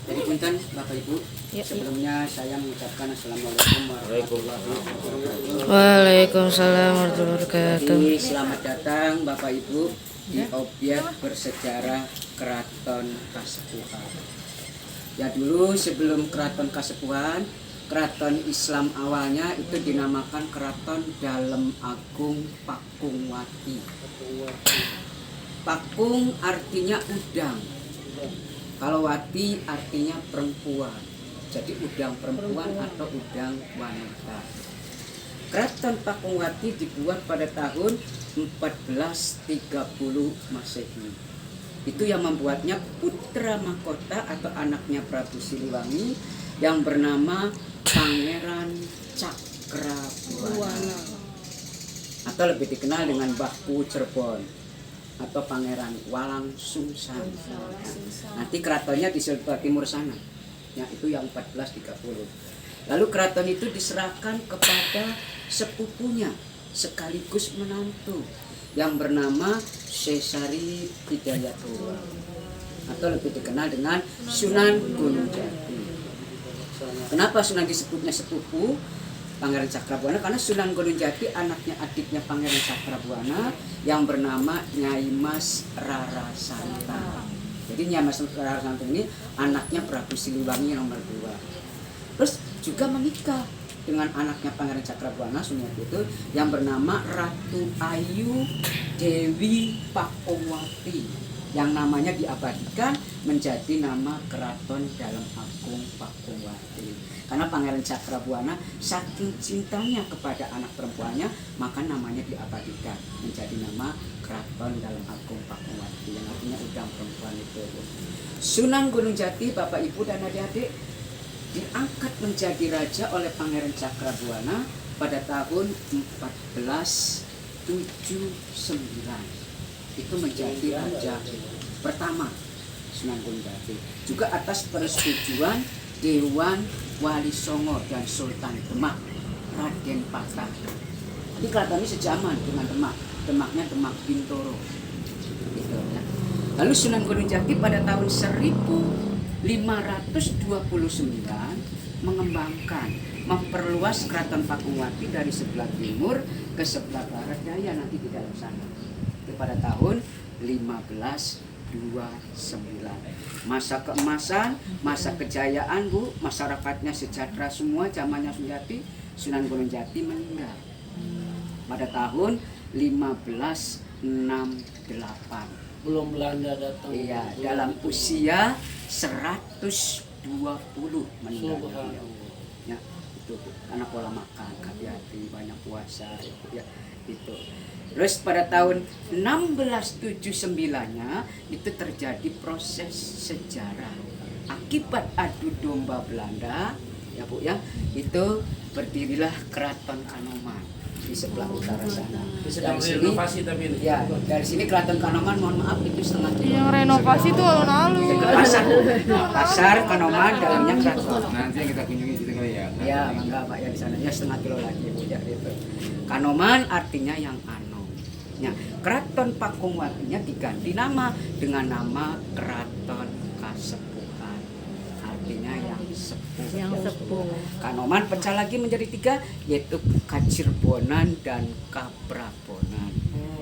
Jadi punten Bapak Ibu, sebelumnya saya mengucapkan Assalamualaikum warahmatullahi wabarakatuh. Waalaikumsalam warahmatullahi wabarakatuh. Jadi selamat datang Bapak Ibu di objek bersejarah Keraton Kasepuhan. Ya dulu sebelum Keraton Kasepuhan, Keraton Islam awalnya itu dinamakan Keraton Dalem Agung Pakungwati. Pakung artinya udang. Kalau wati artinya perempuan. Jadi udang perempuan atau udang wanita. Keraton Pakungwati dibuat pada tahun 1430 Masehi. Itu yang membuatnya putra mahkota atau anaknya Prabu Siliwangi yang bernama Pangeran Cakrabuana atau lebih dikenal dengan Baku Cirebon atau Pangeran Walang Sungsang. Nanti keratonnya di sebelah timur sana. Ya, itu yang 1430. Lalu keraton itu diserahkan kepada sepupunya sekaligus menantu yang bernama Sesari Hidayatullah atau lebih dikenal dengan Sunan Gunung Jati. Kenapa Sunan disebutnya sepupu Pangeran Cakrabuana? Karena Sunan Gunung Jati anaknya adiknya Pangeran Cakrabuana yang bernama Nyai Mas Rarasanta. Jadi Nyai Mas Rarasanta ini anaknya Prabu Siliwangi yang nomor 2. Terus juga menikah dengan anaknya Pangeran Cakrabuana Sunan itu yang bernama Ratu Ayu Dewi Pakungwati yang namanya diabadikan menjadi nama Keraton Dalem Agung Pakungwati. Karena Pangeran Cakrabuana saking cintanya kepada anak perempuannya, maka namanya diabadikan menjadi nama Keraton Dalem Agung Pakungwati yang artinya udang perempuan itu. Sunan Gunung Jati, Bapak Ibu dan adik-adik, diangkat menjadi raja oleh Pangeran Cakrabuana pada tahun 1479. Itu menjadi raja pertama Sunan Gunung Jati. Juga atas persetujuan Dewan Wali Songo dan Sultan Demak Raden Patah. Ini keraton ini sejaman dengan Demak. Demaknya Demak Bintoro. Gitu, ya. Lalu Sunan Gunung Jati pada tahun 1529 mengembangkan, memperluas Keraton Pakungwati dari sebelah timur ke sebelah barat daya nanti di dalam sana. Itu pada tahun 1529. Masa keemasan, masa kejayaan Bu, masyarakatnya sejahtera semua zamannya Sunan Gunung Jati meninggal pada tahun 1568. Belum Belanda datang. Iya, dalam usia 120 meninggal. Ya, itu Bu. Karena pola makan, hati-hati, banyak puasa ya, itu. Terus pada tahun 1679-nya itu terjadi proses sejarah. Akibat adu domba Belanda, ya Bu ya, itu berdirilah Keraton Kanoman di sebelah utara sana. Dari sini, ya, dari sini Keraton Kanoman, mohon maaf itu setengah kilo. Yang renovasi tuh alun-alun. Pasar Kanoman, dalamnya Keraton. Nanti yang kita kunjungi itu kali ya. Ya, enggak Pak ya di sana ya setengah kilo lagi Bu ya itu. Kanoman artinya yang anom. Ya, Keraton Pakungwatinya diganti nama dengan nama Keraton Kasepuhan. Artinya yang sepuh. Yang sepuh. Kanoman pecah lagi menjadi 3, yaitu Kacirbonan dan Kaprabonan.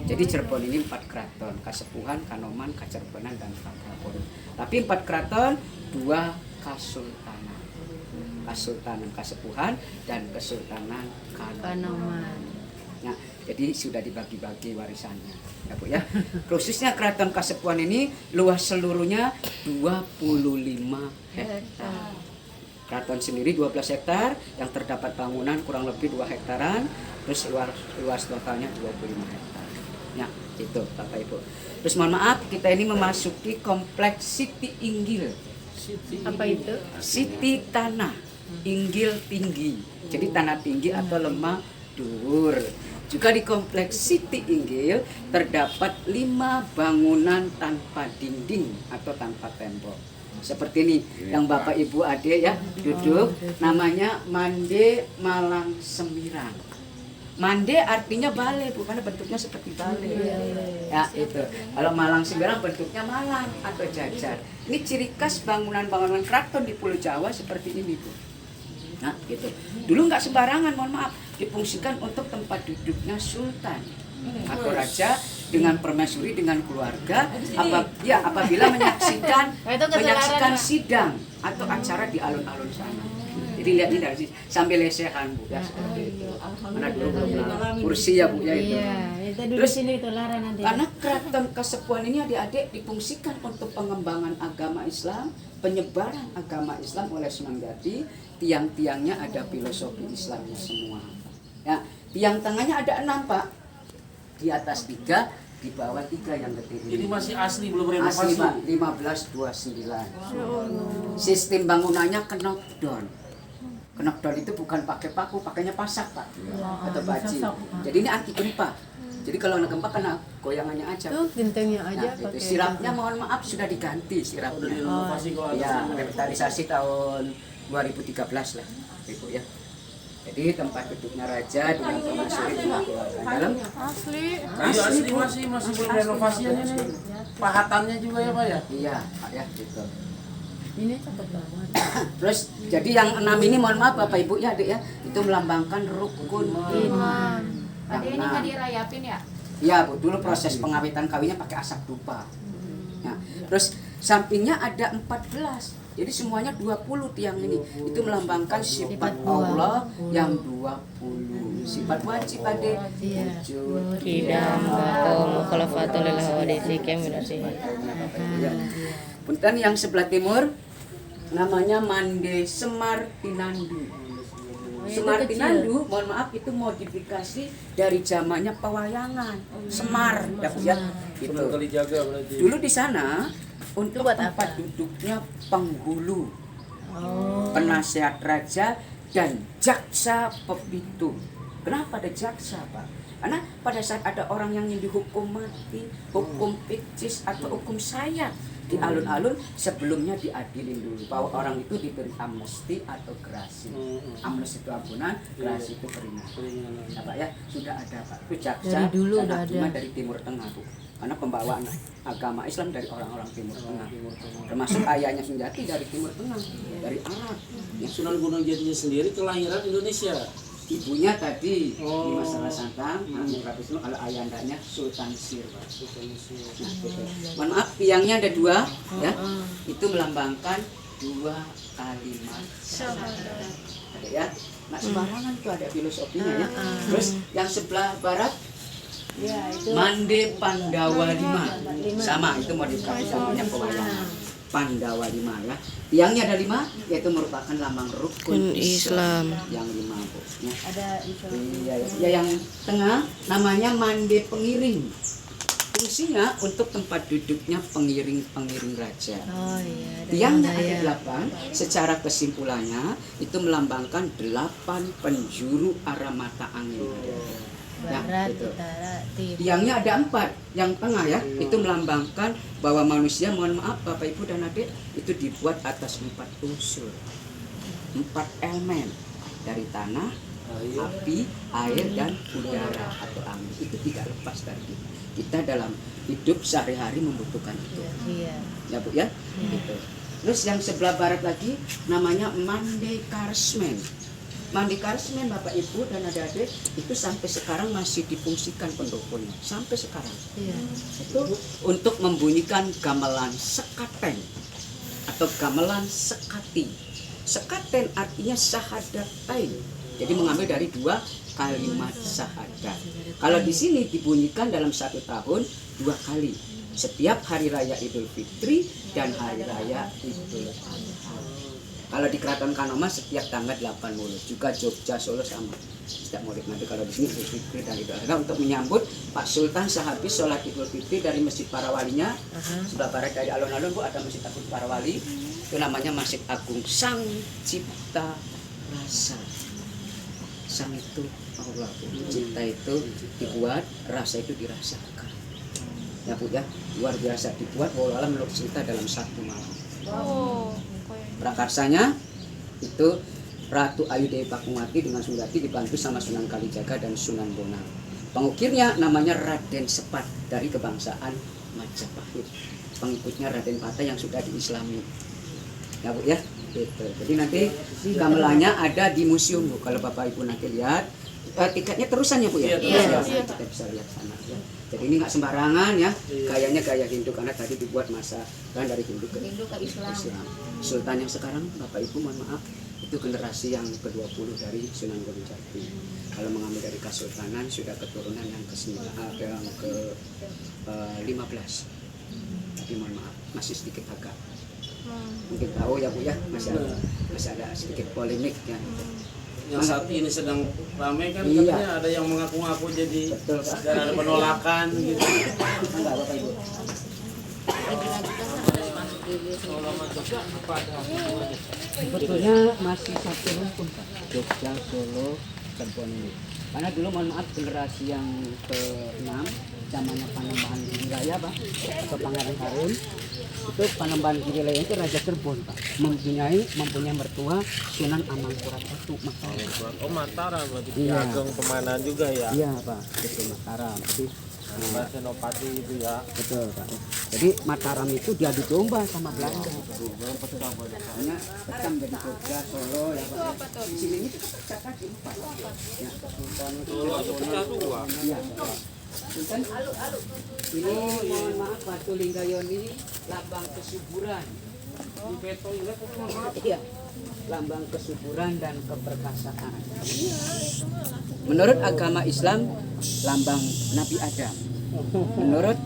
Jadi Cirebon ini 4 keraton, Kasepuhan, Kanoman, Kacirbonan dan Kaprabonan. Tapi 4 keraton, 2 kasultanan. Kasultanan Kasepuhan dan Kesultanan Kanoman. Nah, jadi sudah dibagi-bagi warisannya, ya Bu ya. Khususnya Keraton Kasepuhan ini luas seluruhnya 25 hektar. Keraton sendiri 12 hektar, yang terdapat bangunan kurang lebih 2 hektaran, terus luas totalnya 25 hektar. Ya, itu Bapak Ibu. Terus mohon maaf, kita ini memasuki kompleks Siti Inggil. Apa itu? Siti Tanah, Inggil tinggi. Jadi tanah tinggi atau lemah dhuwur. Juga di kompleks Siti Inggil terdapat 5 bangunan tanpa dinding atau tanpa tembok. Seperti ini yang Bapak Ibu Ade ya duduk, namanya Mande Malang Semirang. Mande artinya bale, bukan bentuknya seperti bale. Ya itu. Kalau Malang Semberang bentuknya malang atau jajar. Ini ciri khas bangunan-bangunan keraton di Pulau Jawa seperti ini, Bu. Nah, gitu. Dulu nggak sembarangan, mohon maaf, difungsikan untuk tempat duduknya sultan atau raja dengan permaisuri dengan keluarga. Apabila menyaksikan sidang atau acara di alun-alun sana. Jadi lihat ini dari sini sambil lesehan, Bu, ya seperti itu. Mana dulu belum kursi ya, Bu, ya itu. Terus karena keraton Kasepuhan ini adik-adik difungsikan untuk pengembangan agama Islam, penyebaran agama Islam oleh Sunan Gati. Tiang-tiangnya ada filosofi Islamnya semua. Ya, tiang tengahnya ada 6, Pak. Di atas 3, di bawah 3 yang ketiga. Ini masih asli, belum renovasi. Asli, Pak, 1529. Sistem bangunannya knockdown. Knockdown itu bukan pakai paku, pakainya pasak, Pak, atau baji. Jadi ini anti gempa. Jadi kalau ada gempa kena goyangannya aja. Tuh gentengnya aja Nah, pakai. sirapnya mohon maaf sudah diganti Udah sirapnya. direnovasi kok. Ya, revitalisasi tahun 2013 lah, Ibu ya. Jadi tempat duduknya raja dengan permaisuri dengan keluarga dalam. Asli. Kayu asli masih belum renovasi ini. Pahatannya juga ya, Pak ya? Iya, Pak ya, gitu. Ini cakep banget. Terus jadi yang 6 ini mohon maaf Bapak Ibu ya, Adik ya, itu melambangkan rukun iman. Tadi ini nggak dirayapin ya? Iya, Bu, dulu proses pengawetan kawinnya pakai asap dupa. Ya. Terus sampingnya ada 14. Jadi semuanya 20 tiang ini. Itu melambangkan sifat Allah yang 20. Sifat wajib, Adik. Wujud, Kidam, bato, mukhalafatul lil hawadisi keminasi. Ya. Punten yang sebelah timur namanya Mande Semar Tinandu. Semar Tinandu, mohon maaf, itu modifikasi dari zamannya pewayangan. Semar, ya, gitu. Sunan Kalijaga berarti. Dulu di sana untuk tempat duduknya penghulu, penasihat raja dan jaksa pepitu. Kenapa ada jaksa, Pak? Karena pada saat ada orang yang dihukum mati, hukum piksis atau hukum sayat di alun-alun, sebelumnya diadilin dulu bahwa orang itu diberi amnesti atau gerasi. Amnesti itu ampunan, gerasi itu peringatan. Nah, Pak ya, sudah ada, Pak. Itu jaksa Dari dulu dan udah hakiman ada. dari Timur Tengah, Bu. Karena pembawaan agama Islam dari orang-orang Timur Tengah. Termasuk ayahnya Sunjati dari Timur Tengah, dari Arab. Yang Sunan Gunung Jatinya sendiri kelahiran Indonesia. Ibunya tadi di Oh. Masalah Santang, kalau ayandanya Sultan Sir, Pak. Nah, gitu. Mohon maaf, tiangnya ada 2, ya. Itu melambangkan 2 kalimat syahadat. Ada ya. Nah, sembarangan tuh ada filosofinya ya. Terus yang sebelah barat Mande Pandawa 5. Sama, itu modifikasi namanya pewayangan. Pandawa 5 ya. Tiangnya ada 5, yaitu merupakan lambang rukun Islam. Yang 5, Bu. Ya. Ada Iya, ya, yang tengah namanya Mande Pengiring. Fungsinya untuk tempat duduknya pengiring-pengiring raja. Oh iya. Tiangnya ada 8. Secara kesimpulannya itu melambangkan 8 penjuru arah mata angin. Barat, gitu. utara, timur. Tiangnya ada 4. Yang tengah ya, itu melambangkan bahwa manusia, mohon maaf Bapak Ibu dan Adik, itu dibuat atas 4 unsur. 4 elemen dari tanah, api, air, dan udara atau angin. Itu tidak lepas dari kita. Kita dalam hidup sehari-hari membutuhkan itu. Iya. Ya Bu ya, gitu. Terus yang sebelah barat lagi namanya Mande Karsmen. Mande Karsmen Bapak Ibu dan adik-adik itu sampai sekarang masih difungsikan pendoponya. Sampai sekarang. Iya. Itu untuk membunyikan gamelan sekaten atau gamelan sekati. Sekaten artinya sahadatain. Jadi mengambil dari 2 kalimat syahadat. Kalau di sini dibunyikan dalam 1 tahun 2 kali. Setiap hari raya Idul Fitri dan hari raya Idul Adha. Kalau di Keraton Kanoman setiap tanggal 8 Maulid. Juga Jogja, Solo sama. Setiap Maulid. Nanti kalau di sini Idul Fitri dan Idul Adha untuk menyambut Pak Sultan sehabis sholat Idul Fitri dari Masjid Para Walinya. Sebelah barat dari alun-alun Bu ada Masjid Agung Para Wali. Itu namanya Masjid Agung Sang Cipta Rasa. Sang itu Allah, cipta itu dibuat, rasa itu dirasakan. Ya Bu ya, luar biasa dibuat walau melukis kita dalam 1 malam. Prakarsanya itu Ratu Ayu Dewi Pakungwati dengan Sundati dibantu sama Sunan Kalijaga dan Sunan Bonang. Pengukirnya namanya Raden Sepat dari kebangsaan Majapahit. Pengikutnya Raden Patah yang sudah diislami. Ya Bu ya. Gitu. Jadi nanti gamelannya ada di museum Bu. Kalau Bapak Ibu nanti lihat tiketnya terusan ya Bu ya. Iya, Iya. Kita bisa lihat sana ya. Jadi ini nggak sembarangan ya. Gayanya gaya Hindu karena tadi dibuat masa kan dari Hindu ke Islam. Sultan yang sekarang Bapak Ibu mohon maaf itu generasi yang ke-20 dari Sunan Gunung Jati. Kalau mengambil dari Kesultanan sudah keturunan yang ke-9 yang ke-15. Tapi mohon maaf masih sedikit agak mungkin tahu ya Bu ya masih ada sedikit polemik ya. Yang saat ini sedang ramai kan Iya. katanya ada yang mengaku-ngaku jadi Betul, Pak. dan ada penolakan gitu. Enggak Bapak Ibu. Sebetulnya masih satu rumpun Pak. Jogja, Solo, Cirebon ini. Karena dulu mohon maaf generasi yang ke-6 zamannya Panembahan Giriraya Pak atau Pangeran Harun itu Panembahan Giriraya itu Raja Cirebon Pak mempunyai mertua Sunan Amangkurat I Mataram. Oh Mataram berarti Iya. Ageng Pemanan juga ya. Iya Pak, itu Mataram. Jadi, Mbak Senopati itu ya. betul Pak. Jadi Mataram itu diadu domba sama Belanda. Hanya tetap jadi Jogja, Solo ya Pak. Di sini ini kita pecah kaki Pak. Ya, Sultan Solo itu pecah dua. Iya. Sultan ini mohon maaf Batu Linggayon ini lambang kesuburan. Iya. Lambang kesuburan dan keperkasaan. Menurut agama Islam lambang Nabi Adam. Menurut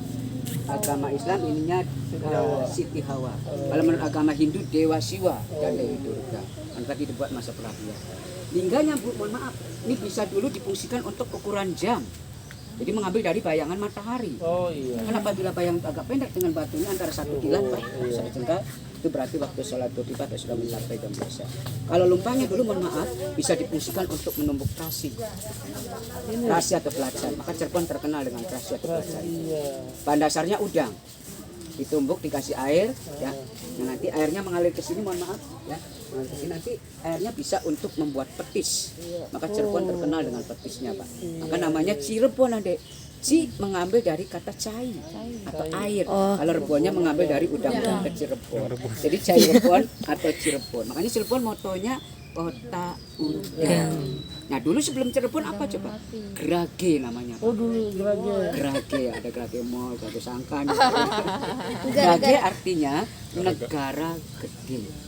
agama Islam ininya Siti Hawa. Kalau menurut agama Hindu Dewa Siwa dan Dewi Durga. Kan tadi dibuat masa pelabuhan. Lingganya Bu, mohon maaf, ini bisa dulu difungsikan untuk ukuran jam. Jadi mengambil dari bayangan matahari. Oh iya. Karena apabila bayang agak pendek dengan batunya antara 1 kilan Pak, satu jengkal, itu berarti waktu sholat tiba atau sudah mencapai jam biasa. Kalau lumpangnya dulu mohon maaf bisa difungsikan untuk menumbuk terasi atau pelacan. Maka Cirebon terkenal dengan terasi atau pelacan. Bahan dasarnya udang, ditumbuk dikasih air, ya. Nah, nanti airnya mengalir ke sini mohon maaf, ya. Nanti airnya bisa untuk membuat petis. Maka Cirebon terkenal dengan petisnya Pak. Maka namanya Cirebon Adek. Ci mengambil dari kata cai atau air. Kalau Rebonnya mengambil dari udang ke Cirebon. Jadi Cirebon atau Cirebon. Makanya Cirebon motonya kota udang. Nah dulu sebelum Cirebon apa coba? Grage namanya. Oh dulu Grage. Grage ada Grage Mall, Grage Sangkan. Grage artinya negara gede.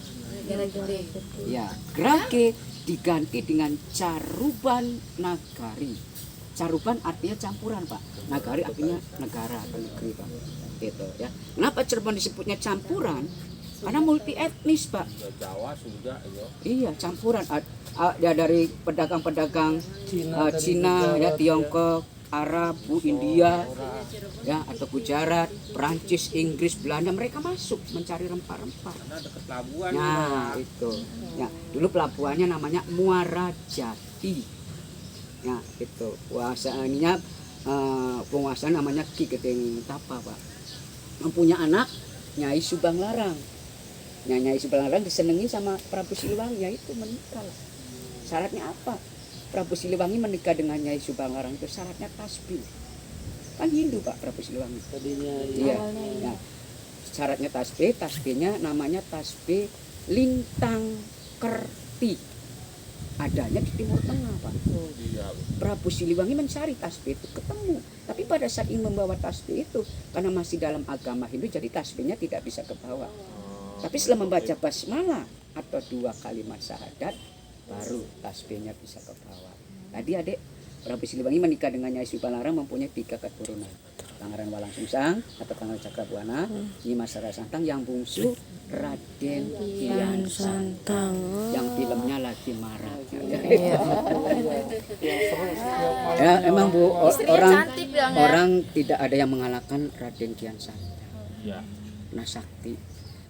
Ya, Grage diganti dengan Caruban Nagari. Caruban artinya campuran Pak, Nagari artinya negara atau negeri Pak. Gitu ya. Kenapa Cirebon disebutnya campuran? Karena multi etnis Pak. Jawa Sunda ya. Iya campuran. Ya dari pedagang-pedagang Cina ya, Tiongkok, Arab, India, ya atau Gujarat, Perancis, Inggris, Belanda mereka masuk mencari rempah-rempah. Karena dekat pelabuhan. Nah itu. Ya dulu pelabuhannya namanya Muara Jati. Ya itu kuasaannya penguasa namanya Ki Gedeng Tapa Pak. Mempunyai anak Nyai Subang Larang. Nah, Nyai Subang Larang disenangi sama Prabu Siliwangi, yaitu menikah. Syaratnya apa? Prabu Siliwangi menikah dengan Nyai Subang Larang itu syaratnya tasbih. Kan Hindu Pak Prabu Siliwangi. Tadinya Iya. Nah, syaratnya tasbih, tasbihnya namanya tasbih Lintang Kerti. Adanya di Timur Tengah Pak. Prabu Siliwangi mencari tasbih itu ketemu. Tapi pada saat ingin membawa tasbih itu karena masih dalam agama Hindu jadi tasbihnya tidak bisa ke bawah. Tapi setelah membaca basmalah atau 2 kalimat syahadat baru tasbihnya bisa ke bawah. Tadi Adik Prabu Siliwangi menikah dengan Nyai Subang Larang mempunyai 3 keturunan. Pangeran Walang Sungsang atau Pangeran Cakrabuana, Nyimas Rara Santang, yang bungsu Raden Kian Santang, yang filmnya lagi marak. Ya emang Bu, orang tidak ada yang mengalahkan Raden Kian Santang. Iya. Nah sakti.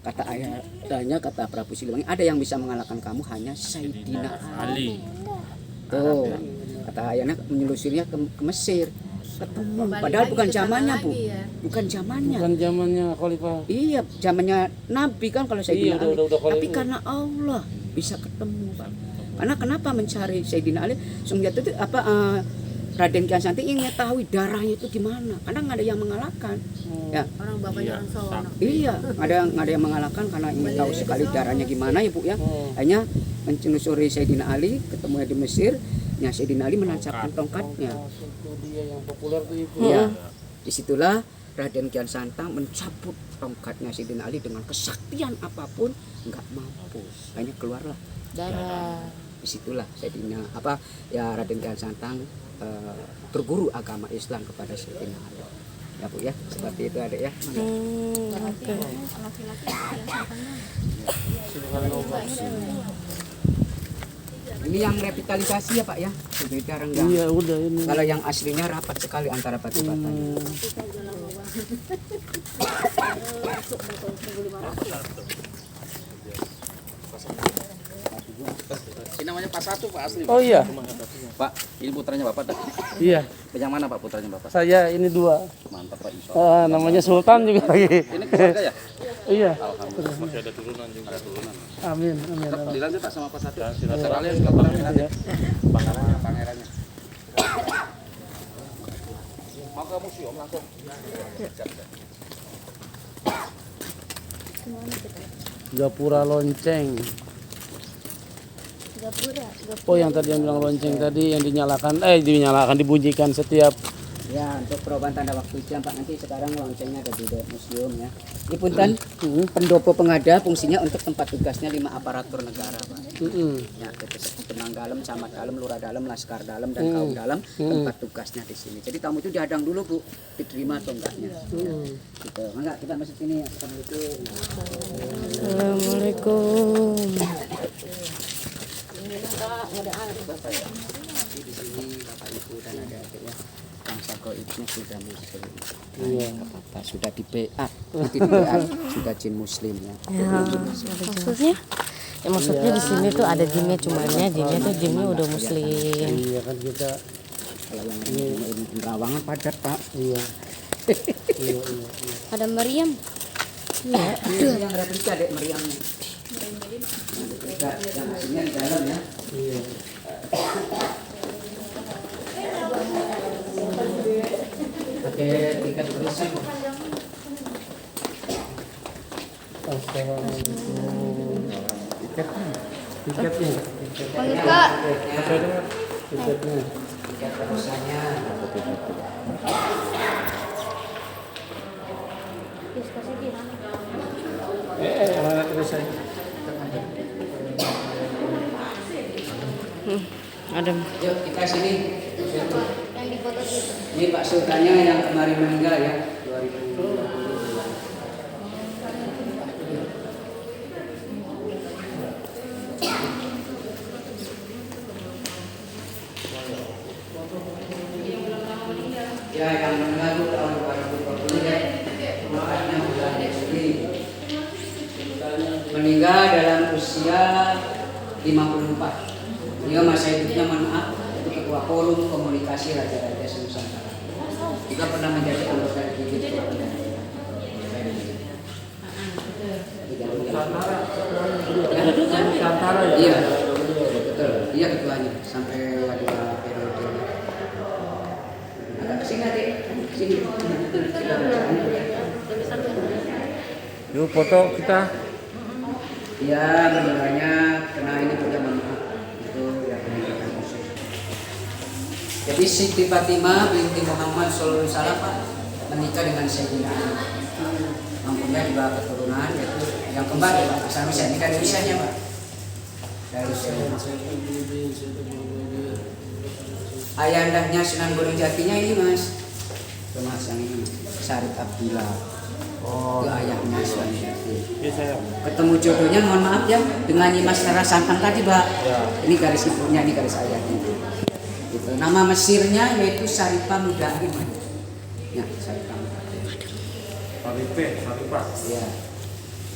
Kata ayahnya, kata Prabu Siliwangi, ada yang bisa mengalahkan kamu hanya Sayyidina Ali. Tuh, kata ayahnya menyelusurinya ke Mesir. Ketemu. Padahal bukan zamannya Bu, bukan zamannya. Bukan zamannya Khalifah. Iya, zamannya Nabi kan kalau Sayyidina Ali. Udah Tapi karena Allah bisa ketemu Pak. Karena kenapa mencari Sayyidina Ali? Sungjati itu Raden Kian Santang ingin mengetahui darahnya itu gimana. Karena nggak ada yang mengalahkan. Ya. Orang bapaknya orang sono. Iya, nggak ada yang mengalahkan karena ingin tahu sekali darahnya gimana ya Bu ya. Hanya menelusuri Sayyidina Ali, ketemunya di Mesir. Ya Sayyidina Ali menancapkan tongkatnya. Dia yang populer tuh itu. Iya. Disitulah Raden Kian Santang mencabut tongkatnya Sayyidina Ali dengan kesaktian apapun nggak mampu. Hanya keluarlah Darah. disitulah Sayyidina Raden Kian Santang berguru agama Islam kepada Sayyidina Ali. Ya Bu ya, seperti itu Adik ya. Oke. Ini yang revitalisasi ya Pak ya. Sudah jarang nggak. Iya udah ini. Kalau yang aslinya rapat sekali antara batu-batanya. Ini namanya Pak Satu, Pak asli. Oh iya. Pak, ini putranya Bapak dah. Iya. Yang mana Pak putranya Bapak? Saya ini 2. Mantap Pak, insya Allah. Namanya Sultan juga lagi. Ini keluarga ya? Iya. Alhamdulillah. Masih ada turunan juga. Ada turunan. Amin. Amin. Dilanjut Pak sama Pak Satu. Kalian silaturahmi nanti. Pangerannya. Mau ke museum langsung. Gapura lonceng. Oh yang tadi yang bilang lonceng tadi yang dibunyikan setiap. Ya untuk perubahan tanda waktu jam Pak, nanti sekarang loncengnya ada di museum ya. Ini punten pendopo pengada fungsinya untuk tempat tugasnya 5 aparatur negara Pak. Ya itu seperti Manggdalam, Camat Dalem, Lurah Dalem, Laskar Dalem dan Kaum Dalem tempat tugasnya di sini. Jadi tamu itu dihadang dulu Bu, diterima atau enggaknya. Ya, gitu. Enggak kita masuk sini. Assalamualaikum. Assalamualaikum. Di sini Bapak Ibu dan adik-adik ya. Kang Sako itu sudah muslim. Iya. Bapak sudah di PA, sudah jin muslim ya. Maksudnya? Ya maksudnya di sini tuh ada jinnya, cumannya jinnya udah muslim. Iya kan kita. Kalau yang ini Rawangan padat Pak. Iya. Iya. Ada Maryam. Iya. Yang replika Dek meriamnya. Yang aslinya di dalam ya. Iya. Pakai tiket bersih. Assalamualaikum. Tiketnya. Tiketnya. Tiket terusannya. Mana tulisannya? Ada. Yuk kita sini. Ini Pak Sultannya yang kemarin meninggal ya 2020. Ya yang meninggal itu tahun 2020 ya. Tempatnya bulan Juli. Meninggal dalam usia 54. Dia masa hidupnya maaf itu ketua forum komunikasi raja-raja Nusantara. Juga pernah menjadi anggota DPD. Nusantara ya. Iya, betul. Iya ketuanya sampai 2 periode. Agak kesini adik, sini. Yuk foto kita. Iya, meninggalnya karena ini punya maaf. Jadi Siti Fatimah binti Muhammad Sallallahu Alaihi Wasallam menikah dengan Sayyidina Ali. Mempunyai 2 keturunan yaitu yang kembar ya Pak. Asal bisa ini dari usianya Pak. Dari usianya. Ayandahnya Sunan Gunung Jatinya ini Mas. Mas yang ini Syarif Abdullah. Itu ayahnya Sunan Jati. Ketemu jodohnya mohon maaf ya dengan Nyimas Rara Santang tadi Pak. Ini garis ibunya, ini garis ayahnya. Gitu. Nama Mesirnya yaitu Syarifah Mudahim. Ya, Syarifah Mudahim. Syarifah. Ya.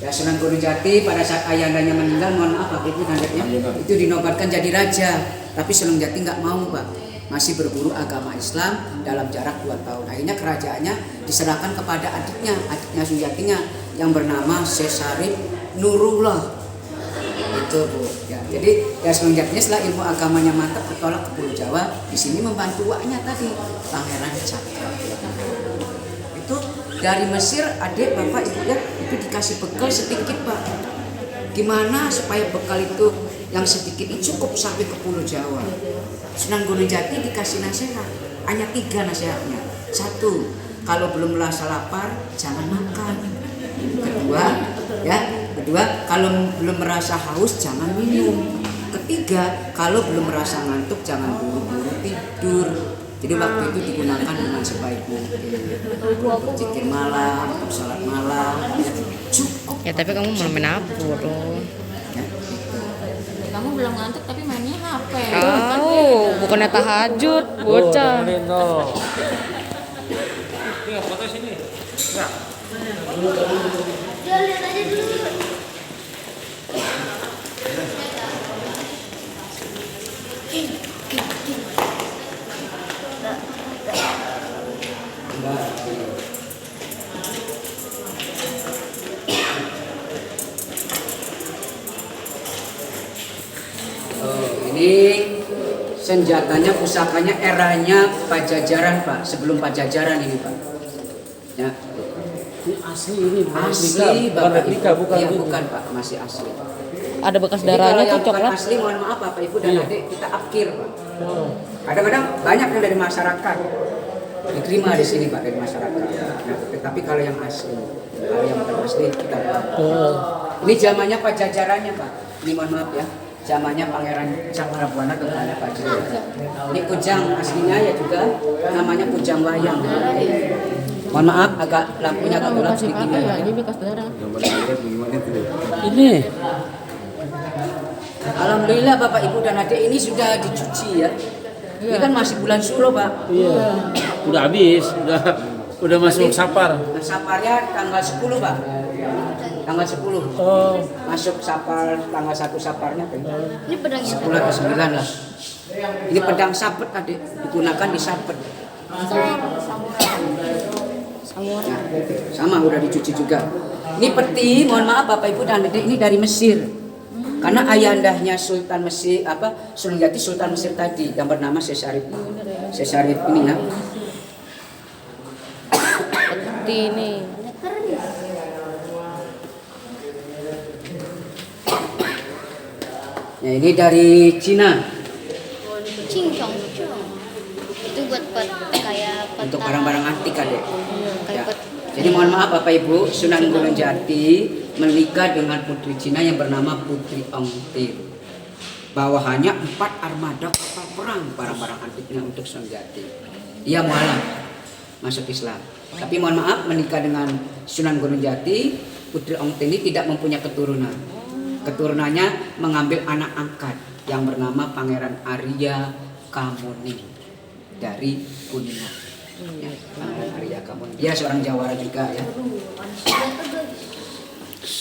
Ya Sunan Gunung Jati pada saat ayandanya meninggal, mohon maaf Pak Ibu nantinya itu dinobatkan jadi raja, tapi Sunan Jati nggak mau Pak, masih berburu agama Islam dalam jarak 2 tahun. Akhirnya kerajaannya diserahkan kepada adiknya Sunan Jatinya yang bernama Syekh Syarif Nurullah. Itu Bu. Ya, jadi ya semenjaknya setelah ilmu agamanya mantap bertolak ke Pulau Jawa, di sini membantu waknya tadi Pangeran Cakra. Itu dari Mesir adik bapak ibu ya itu dikasih bekal sedikit Pak. Gimana supaya bekal itu yang sedikit itu cukup sampai ke Pulau Jawa. Sunan Gunung Jati dikasih nasihat, hanya 3 nasihatnya. 1, kalau belum merasa lapar jangan makan. Kedua, kalau belum merasa haus jangan minum. Ketiga, kalau belum merasa ngantuk jangan buru-buru tidur. Jadi waktu itu digunakan dengan sebaik mungkin untuk zikir malam, untuk sholat malam, ya, cukup. Ya tapi kamu main apa dong? Ya, gitu. Kamu belum ngantuk tapi mainnya HP. Oh, bukannya tahajud, bocah. Tinggal foto sini. Enggak. Ini senjatanya, pusakanya eranya Pajajaran Pak, sebelum Pajajaran ini Pak. Ya, Ini asli ini, asli bukan Bapak replika, Ibu. bukan Ya, ini. bukan Pak, masih asli. Ada bekas Jadi kalau darahnya yang tuh bukan coklat. asli mohon maaf Bapak Ibu dan Iya. adik kita akir Pak. Kadang-kadang banyak yang dari masyarakat diterima di sini Pak, dari masyarakat. Nah, tetapi kalau yang asli, kalau yang bukan asli kita buat. Ini zamannya Pajajarannya Pak. Ini mohon maaf ya, zamannya Pangeran Cakrabuana kepada Pajajaran. Ini kujang aslinya ya juga namanya kujang wayang. Mohon maaf agak lampunya agak gelap sedikit ya. Ini bekas darah. Ini. Alhamdulillah Bapak Ibu dan adik ini sudah dicuci ya. Ini kan masih bulan Suro Pak. Iya. Udah habis, udah masuk sapar. Nah, saparnya tanggal 10 Pak. Tanggal 10. Oh. Masuk sapar tanggal 1 saparnya kan. Ini pedangnya. 10 atau 9 lah. Ini pedang sapet adik, digunakan di sapet. Nah, sama udah dicuci juga. Ini peti, mohon maaf Bapak Ibu dan adik ini dari Mesir. Karena ayandahnya Sultan Mesir Sunan Jati Sultan Mesir tadi yang bernama Sesarip. Sesarip ini ya. Peti ini. Ya, ini dari Cina Cincong. Itu buat kayak untuk barang-barang antik adik. Ya. kayak pet. Jadi mohon maaf Bapak Ibu, Sunan Gunung Jati menikah dengan putri Cina yang bernama Putri Ongtir. Bawahannya 4 armada kapal perang barang-barang antiknya untuk Sunan Jati. Ia mualaf masuk Islam. Tapi mohon maaf menikah dengan Sunan Gunung Jati, Putri Ongtir ini tidak mempunyai keturunan. Keturunannya mengambil anak angkat yang bernama Pangeran Arya Kamuning dari Kuningan. Ya, Pangeran Arya Kamuning. Dia seorang Jawara juga ya.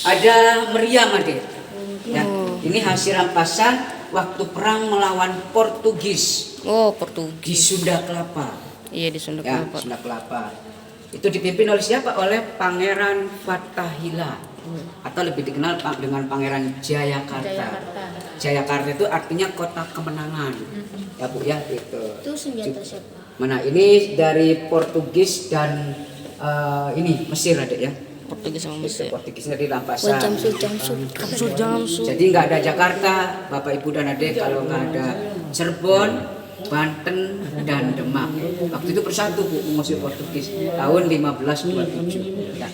Ada meriam adik. Ya, ini hasil rampasan waktu perang melawan Portugis Oh, di Portugis. Sunda Kelapa. Iya di Sunda Ya, Kelapa. Sunda Kelapa. Itu dipimpin oleh siapa? Oleh Pangeran Fathahila atau lebih dikenal dengan Pangeran Jayakarta. Jayakarta itu artinya kota kemenangan. Ya Bu ya itu. Itu senjata siapa? Mana ini dari Portugis dan ini Mesir adik ya. Portugis sama Itu Mesir. Portugis dari Lampasan. Jamsu. Jadi nggak ada Jakarta, Bapak Ibu dan adik kalau nggak ada Cirebon, Banten dan Demak. Waktu itu bersatu Bu musuh Portugis tahun 1527. Ya.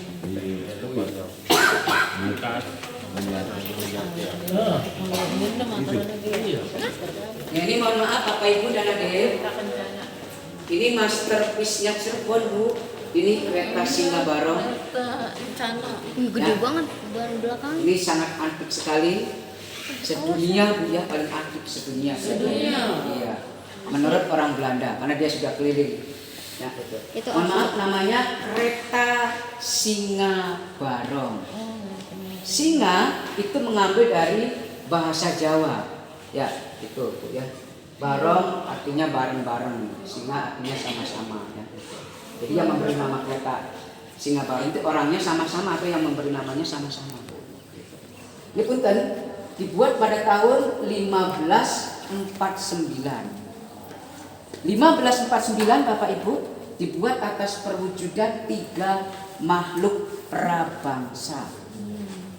Ya, ini mohon maaf Bapak Ibu dan adik. Ini masterpiece-nya Cirebon Bu. Ini kereta Singa Barong. Gede banget ban belakang. Ini sangat antik sekali. Sedunia Bu ya, paling antik sedunia. Iya. Menurut orang Belanda karena dia sudah keliling. Ya, Itu mohon maaf namanya kereta Singa Barong. Singa itu mengambil dari bahasa Jawa. Ya, itu Bu ya. Barong artinya bareng-bareng, singa artinya sama-sama ya. Jadi yang memberi nama kereta Singa Barong itu orangnya sama-sama atau yang memberi namanya sama-sama. Ini punten, dibuat pada tahun 1549. 1549 Bapak Ibu dibuat atas perwujudan 3 makhluk prabangsa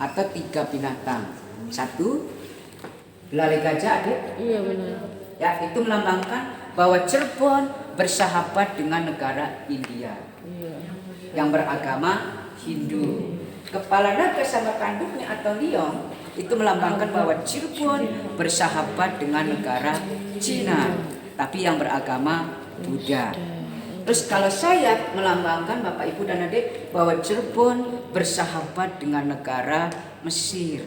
atau 3 binatang. 1 belalai gajah, adik. Iya benar. Ya, itu melambangkan bahwa Cirebon bersahabat dengan negara India yang beragama Hindu. Kepala naga sama tanduknya atau liong itu melambangkan bahwa Cirebon bersahabat dengan negara Cina, tapi yang beragama Buddha. Terus kalau sayap melambangkan Bapak Ibu dan Adik bahwa Cirebon bersahabat dengan negara Mesir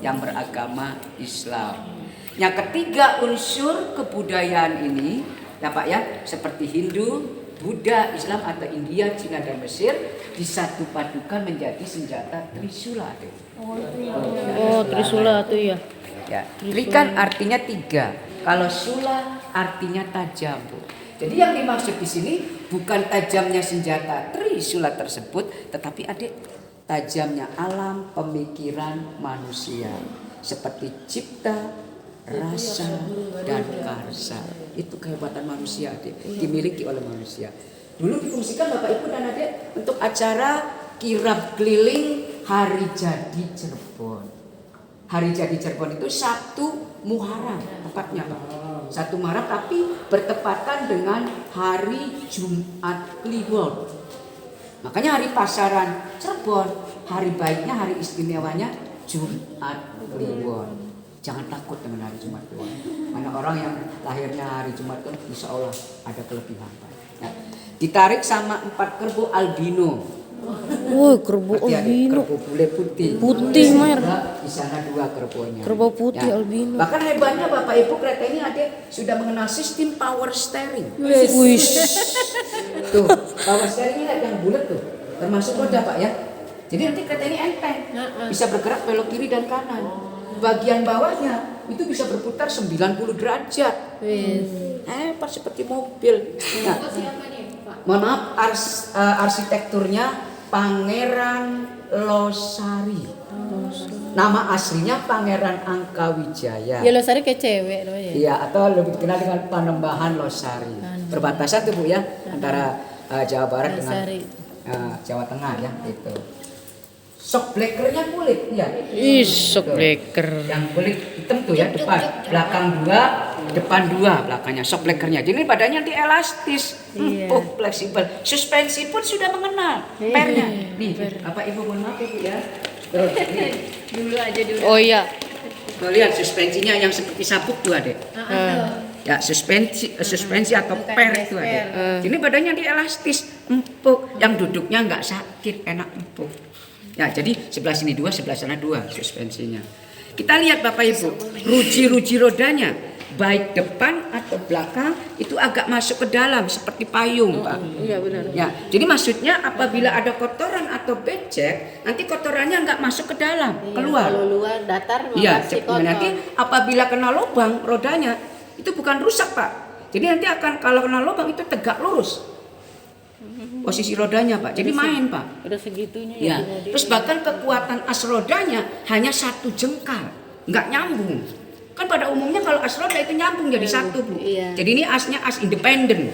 yang beragama Islam. Yang ketiga unsur kebudayaan ini ya Pak ya, seperti Hindu, Buddha, Islam atau India, Cina dan Mesir disatu padukan menjadi senjata Trisula. Oh, Trisula tuh ya. Ya, tri kan artinya 3. Kalau sula artinya tajam, Bu. Jadi yang dimaksud di sini bukan tajamnya senjata Trisula tersebut, tetapi adik tajamnya alam pemikiran manusia seperti cipta, rasa dan karsa. Itu kehebatan manusia, adik, dimiliki oleh manusia. Dulu difungsikan Bapak Ibu dan Adik untuk acara kirab keliling Hari Jadi Cirebon. Hari Jadi Cirebon itu 1 Muharram tepatnya, Pak. 1 Muharram tapi bertepatan dengan hari Jumat Kliwon. Makanya hari pasaran Cirebon, hari baiknya, hari istimewanya Jumat Kliwon. Jangan takut dengan hari Jumat Kliwon. Mana orang yang lahirnya hari Jumat Kliwon insya Allah ada kelebihan, Pak. Ya. Ditarik sama 4 kerbau albino. Wah, kerbau Berarti ada albino. kerbau bule putih. Putih, Mer. Di sana 2 kerbaunya. Kerbau putih albino. Bahkan hebatnya Bapak Ibu kereta ini ada sudah mengenal sistem power steering. Wih. Tuh, power steering ini yang bulat tuh. Termasuk roda, Pak ya. Jadi nanti kereta ini enteng. Bisa bergerak belok kiri dan kanan. Bagian bawahnya itu bisa berputar 90 derajat. Hebat seperti mobil. Nah, mohon maaf, arsitekturnya Pangeran Losari. Nama aslinya Pangeran Angkawijaya. Ya Losari kayak cewek namanya. Iya, atau lebih dikenal dengan Panembahan Losari. Perbatasan tuh Bu ya antara Jawa Barat dengan Jawa Tengah ya itu. Shock breakernya kulit ya. Ih, shock breaker. Yang kulit hitam tuh ya depan, belakang 2, depan 2 belakangnya shock breakernya. Jadi badannya nanti elastis, empuk, fleksibel. Suspensi pun sudah mengenal pernya. Nih, Bapak Ibu mohon maaf ya Bu ya. Tuh, nih. Oh iya. Tuh, lihat suspensinya yang seperti sabuk tuh Adek. Ya suspensi atau per itu Adek. Ini badannya nanti elastis, empuk. Yang duduknya nggak sakit, enak empuk. Ya, jadi sebelah sini 2, sebelah sana 2 suspensinya. Kita lihat Bapak Ibu, ruji-ruji rodanya baik depan atau belakang itu agak masuk ke dalam seperti payung, Pak. Iya benar. Ya, jadi maksudnya apabila ada kotoran atau becek, nanti kotorannya nggak masuk ke dalam, keluar. Kalau luar datar Iya, pasti kotor. nanti apabila kena lubang rodanya itu bukan rusak, Pak. Jadi nanti akan kalau kena lubang itu tegak lurus. Posisi rodanya, Pak. Jadi main, Pak. Udah segitunya Ya. Terus bahkan kekuatan as rodanya hanya 1 jengkal, nggak nyambung. Kan pada umumnya kalau as roda itu nyambung jadi 1, Bu. Iya. Jadi ini asnya as independen.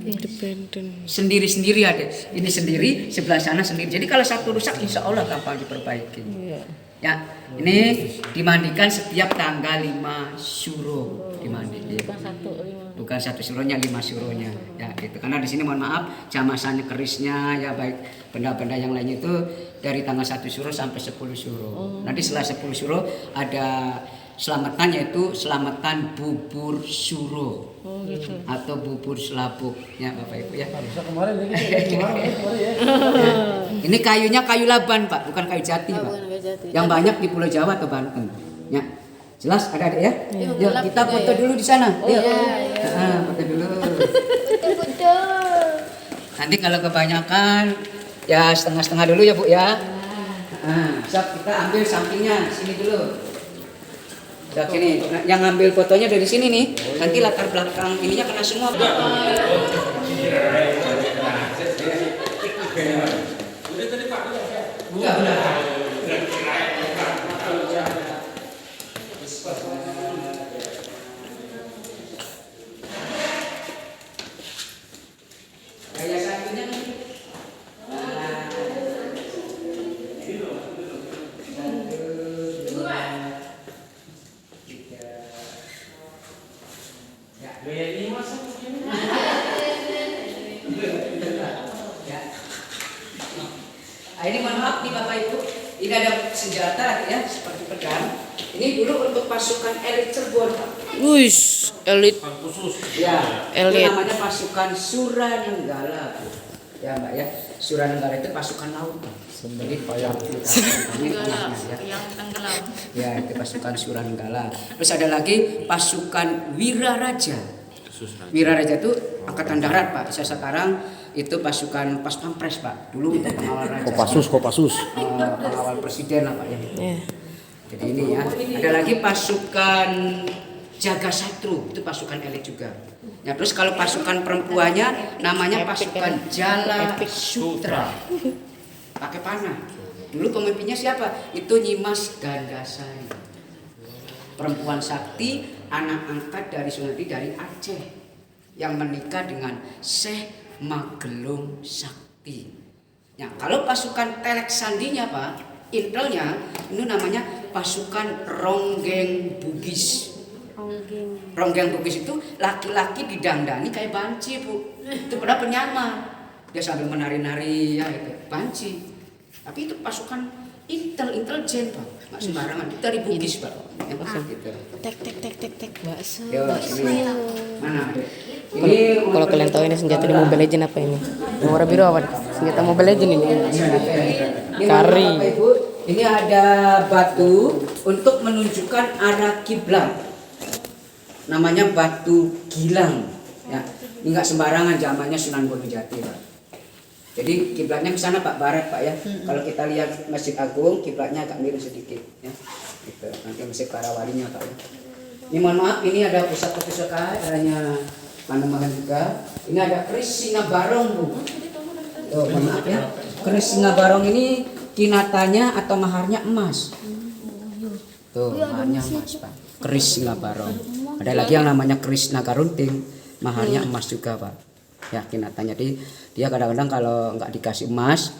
Independen. Sendiri-sendiri ada. Ini sendiri, sebelah sana sendiri. Jadi kalau 1 rusak insya Allah gampang diperbaiki. Iya. Ya, ini dimandikan setiap tanggal 5 Syuro dimandikan. Bukan 1 syuronya, 5 syuronya. Ya, gitu. Karena di sini mohon maaf, jamasannya kerisnya ya baik benda-benda yang lainnya itu dari tanggal 1 syuro sampai 10 syuro. Nanti setelah 10 syuro ada selamatan yaitu selamatan bubur syuro. Atau bubur selabuk ya Bapak Ibu ya. Ini kayunya kayu laban Pak, bukan kayu jati Pak. Yang banyak di Pulau Jawa atau Banten. Ya. Jelas ada ya? Yuk kita foto dulu di sana. Yuk. Foto dulu. Foto. Nanti kalau kebanyakan ya setengah-setengah dulu ya Bu ya. Siap, kita ambil sampingnya sini dulu. Udah sini, yang ngambil fotonya dari sini nih. Nanti latar belakang ininya kena semua. BRI masa begini. Ya. Ini mohon maaf nih Bapak Ibu, ini ada senjata ya seperti pedang. Ini dulu untuk pasukan elit Cirebon, Pak. Wis, elit. Ya, Elit. itu namanya pasukan Suranenggala. Ya Mbak ya, Suranenggala itu pasukan laut. Jadi yang tenggelam. Ya, itu pasukan Suranenggala. Terus ada lagi pasukan Wiraraja. Wiraraja itu angkatan darat Pak. Sekarang itu pasukan Pas Pampres Pak. Dulu untuk pengawal raja. Kopassus. Pengawal presiden lah Pak ya. Ya. Jadi ini ya. Ada lagi pasukan Jagasatru, itu pasukan elit juga. Ya, terus kalau pasukan perempuannya namanya pasukan Jala Sutra. Pakai panah. Dulu pemimpinnya siapa? Itu Nyimas Gandasari. Perempuan sakti, anak angkat dari Sunadi dari Aceh yang menikah dengan Syekh Magelung Sakti. Ya, kalau pasukan Telek Sandinya Pak, intelnya itu namanya pasukan Ronggeng Bugis. Ronggeng Bugis itu laki-laki didandani kayak banci Bu. Itu pada penyamar. Dia sambil menari-nari ya itu banci. Tapi itu pasukan intelijen Pak. Nggak sembarangan. Itu dari Bugis Pak. Ya, gitu. Tek bakso. Yo, ini mana Dek? Kalau kalian tahu ini senjata di Mobile Legends apa ini? Yang warna biru apa? Senjata Mobile Legends ini. Kari. Bapak Ibu, ini ada batu untuk menunjukkan arah kiblat. Namanya batu gilang. Ya, ini nggak sembarangan, zamannya Sunan Gunung Jati Pak. Jadi kiblatnya ke sana Pak, barat Pak ya. Kalau kita lihat Masjid Agung, kiblatnya agak miring sedikit ya. Gitu. Nanti Masjid Karawalinya Pak ya. Ini mohon maaf, ini ada pusaka-pusaka, adanya Panembahan juga. Ini ada keris singa barong Bu. Tuh, mohon maaf ya. Keris singa barong ini kinatanya atau maharnya emas. Tuh, maharnya emas Pak. Keris singa barong. Ada lagi yang namanya keris naga runting, maharnya emas juga Pak. Ya, kinatanya dia kadang-kadang kalau nggak dikasih emas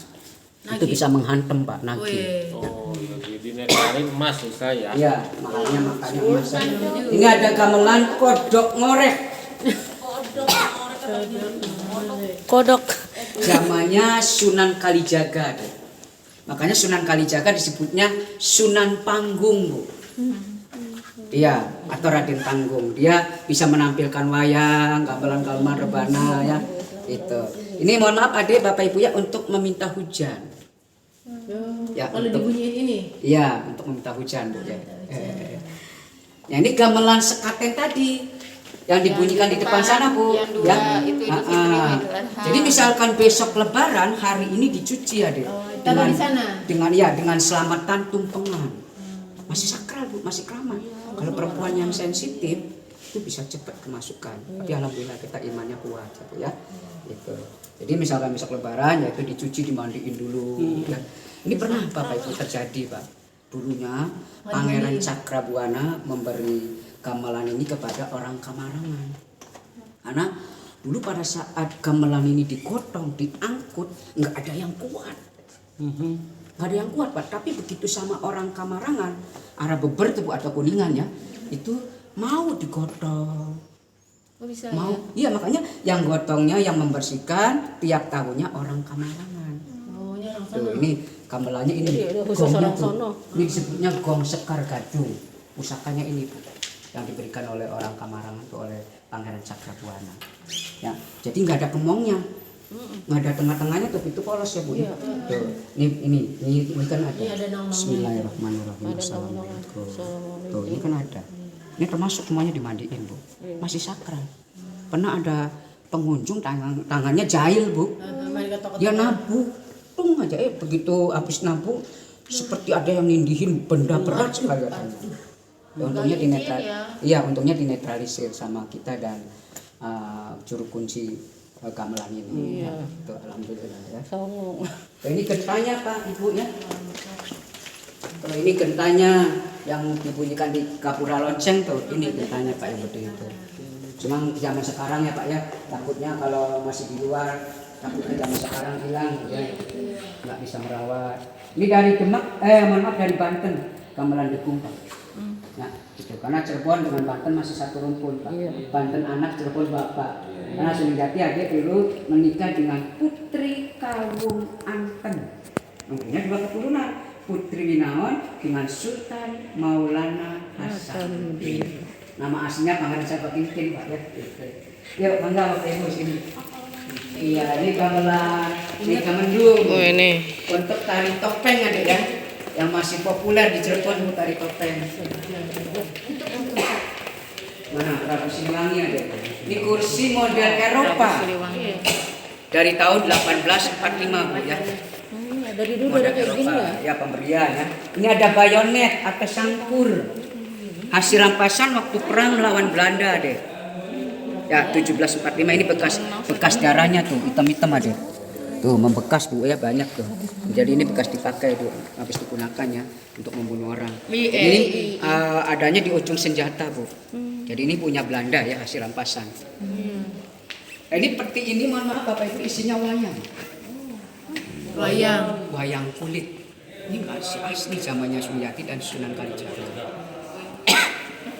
itu bisa menghantam Pak, nagih. Oh, jadi netrarin emas susah ya. Iya, makanya emas. Ini ada gamelan kodok ngorek. Kodok. Zamannya Sunan Kalijaga. Makanya Sunan Kalijaga disebutnya Sunan Panggung Bu. Iya, atau Raden Tanggung. Dia bisa menampilkan wayang, gamelan rebana ya. Itu. Ini mohon maaf Adik, Bapak Ibu ya, untuk meminta hujan. Ya, Kalau untuk, dibunyiin ini? iya, untuk meminta hujan Bu ya. Ya, ini gamelan sekaten tadi yang dibunyikan di depan sana Bu. Yang dua, itu Idul Fitri, Idul Adha. Jadi misalkan besok Lebaran, hari ini dicuci Adik. Taruh di sana? Dengan selamatan tumpengan. Masih sakral Bu, masih keramat. Kalau perempuan yang sensitif itu bisa cepat kemasukan. Tapi alhamdulillah kita imannya kuat Bu ya. Gitu. Jadi misalkan besok Lebaran ya itu dicuci, dimandiin dulu. Ya. Ini pernah Bapak Ibu terjadi Pak. Dulunya Pangeran Cakrabuana memberi gamelan ini kepada orang Kamarangan. Karena dulu pada saat gamelan ini digotong, diangkut, nggak ada yang kuat. Nggak ada yang kuat Pak. Tapi begitu sama orang Kamarangan, arah Beber tuh atau Kuningan ya, itu mau digotong. Oh, bisa Mau, iya makanya yang gotongnya, yang membersihkan tiap tahunnya orang Kamarangan. Tuh, ini gamelannya ini gongnya tuh. Ini disebutnya gong sekar gadung. Pusakanya ini Bu, yang diberikan oleh orang Kamarangan tuh oleh Pangeran Cakrabuana. Ya, jadi nggak ada kemongnya, nggak ada tengah-tengahnya tuh, itu polos ya Bu. Tuh, ini kan ada. Bismillahirrahmanirrahim. Assalamualaikum. Tuh, ini kan ada. Ini termasuk semuanya dimandiin Bu, masih sakral. Pernah ada pengunjung tangannya jahil Bu, dia nabu, tung aja begitu habis nabu seperti ada yang nindihin benda berat sekali. Ya, untungnya untungnya dinetralisir sama kita dan juru kunci gamelan ini. Ya, itu alhamdulillah ya. Ini gentanya Pak Ibu ya. Kalau ini gentanya yang dibunyikan di Gapura Lonceng tuh, ini gentanya Pak yang gede itu. Cuma zaman sekarang ya Pak ya, takutnya kalau masih di luar, takutnya zaman sekarang hilang ya, nggak bisa merawat. Ini dari Demak, mohon maaf dari Banten. gamelan Degung Pak. Ya, gitu. Karena Cirebon dengan Banten masih satu rumpun Pak. Banten anak, Cirebon bapak. Karena Suminjati adik dulu menikah dengan Putri Kawung Anten. Mempunyai 2 keturunan, Putri Winaon dengan Sultan Maulana Hasan. Nama aslinya Pangeran Sabakintin Pak ya. Yuk, bangga Bapak Ibu sini. Iya, ini gamelan, ini gamendung. Oh ini. Untuk tari topeng ada ya, yang masih populer di Cirebon untuk tari topeng. Mana Prabu Siliwangi ada? Ini kursi model Eropa dari tahun 1845 Bu ya. Dari dulu Model udah kayak gini Eropa, ya. ya pemberian ya. Ini ada bayonet atau sangkur. Hasil rampasan waktu perang melawan Belanda deh. Ya 1745 ini bekas darahnya tuh hitam-hitam ada. Tuh membekas Bu ya banyak tuh. Jadi ini bekas dipakai tuh habis digunakan ya untuk membunuh orang. Ini adanya di ujung senjata Bu. Jadi ini punya Belanda ya hasil rampasan. Ini peti ini mohon maaf Bapak Ibu isinya wayang. Wayang kulit. Ini masih asli zamannya Sumiati dan Sunan Kalijaga.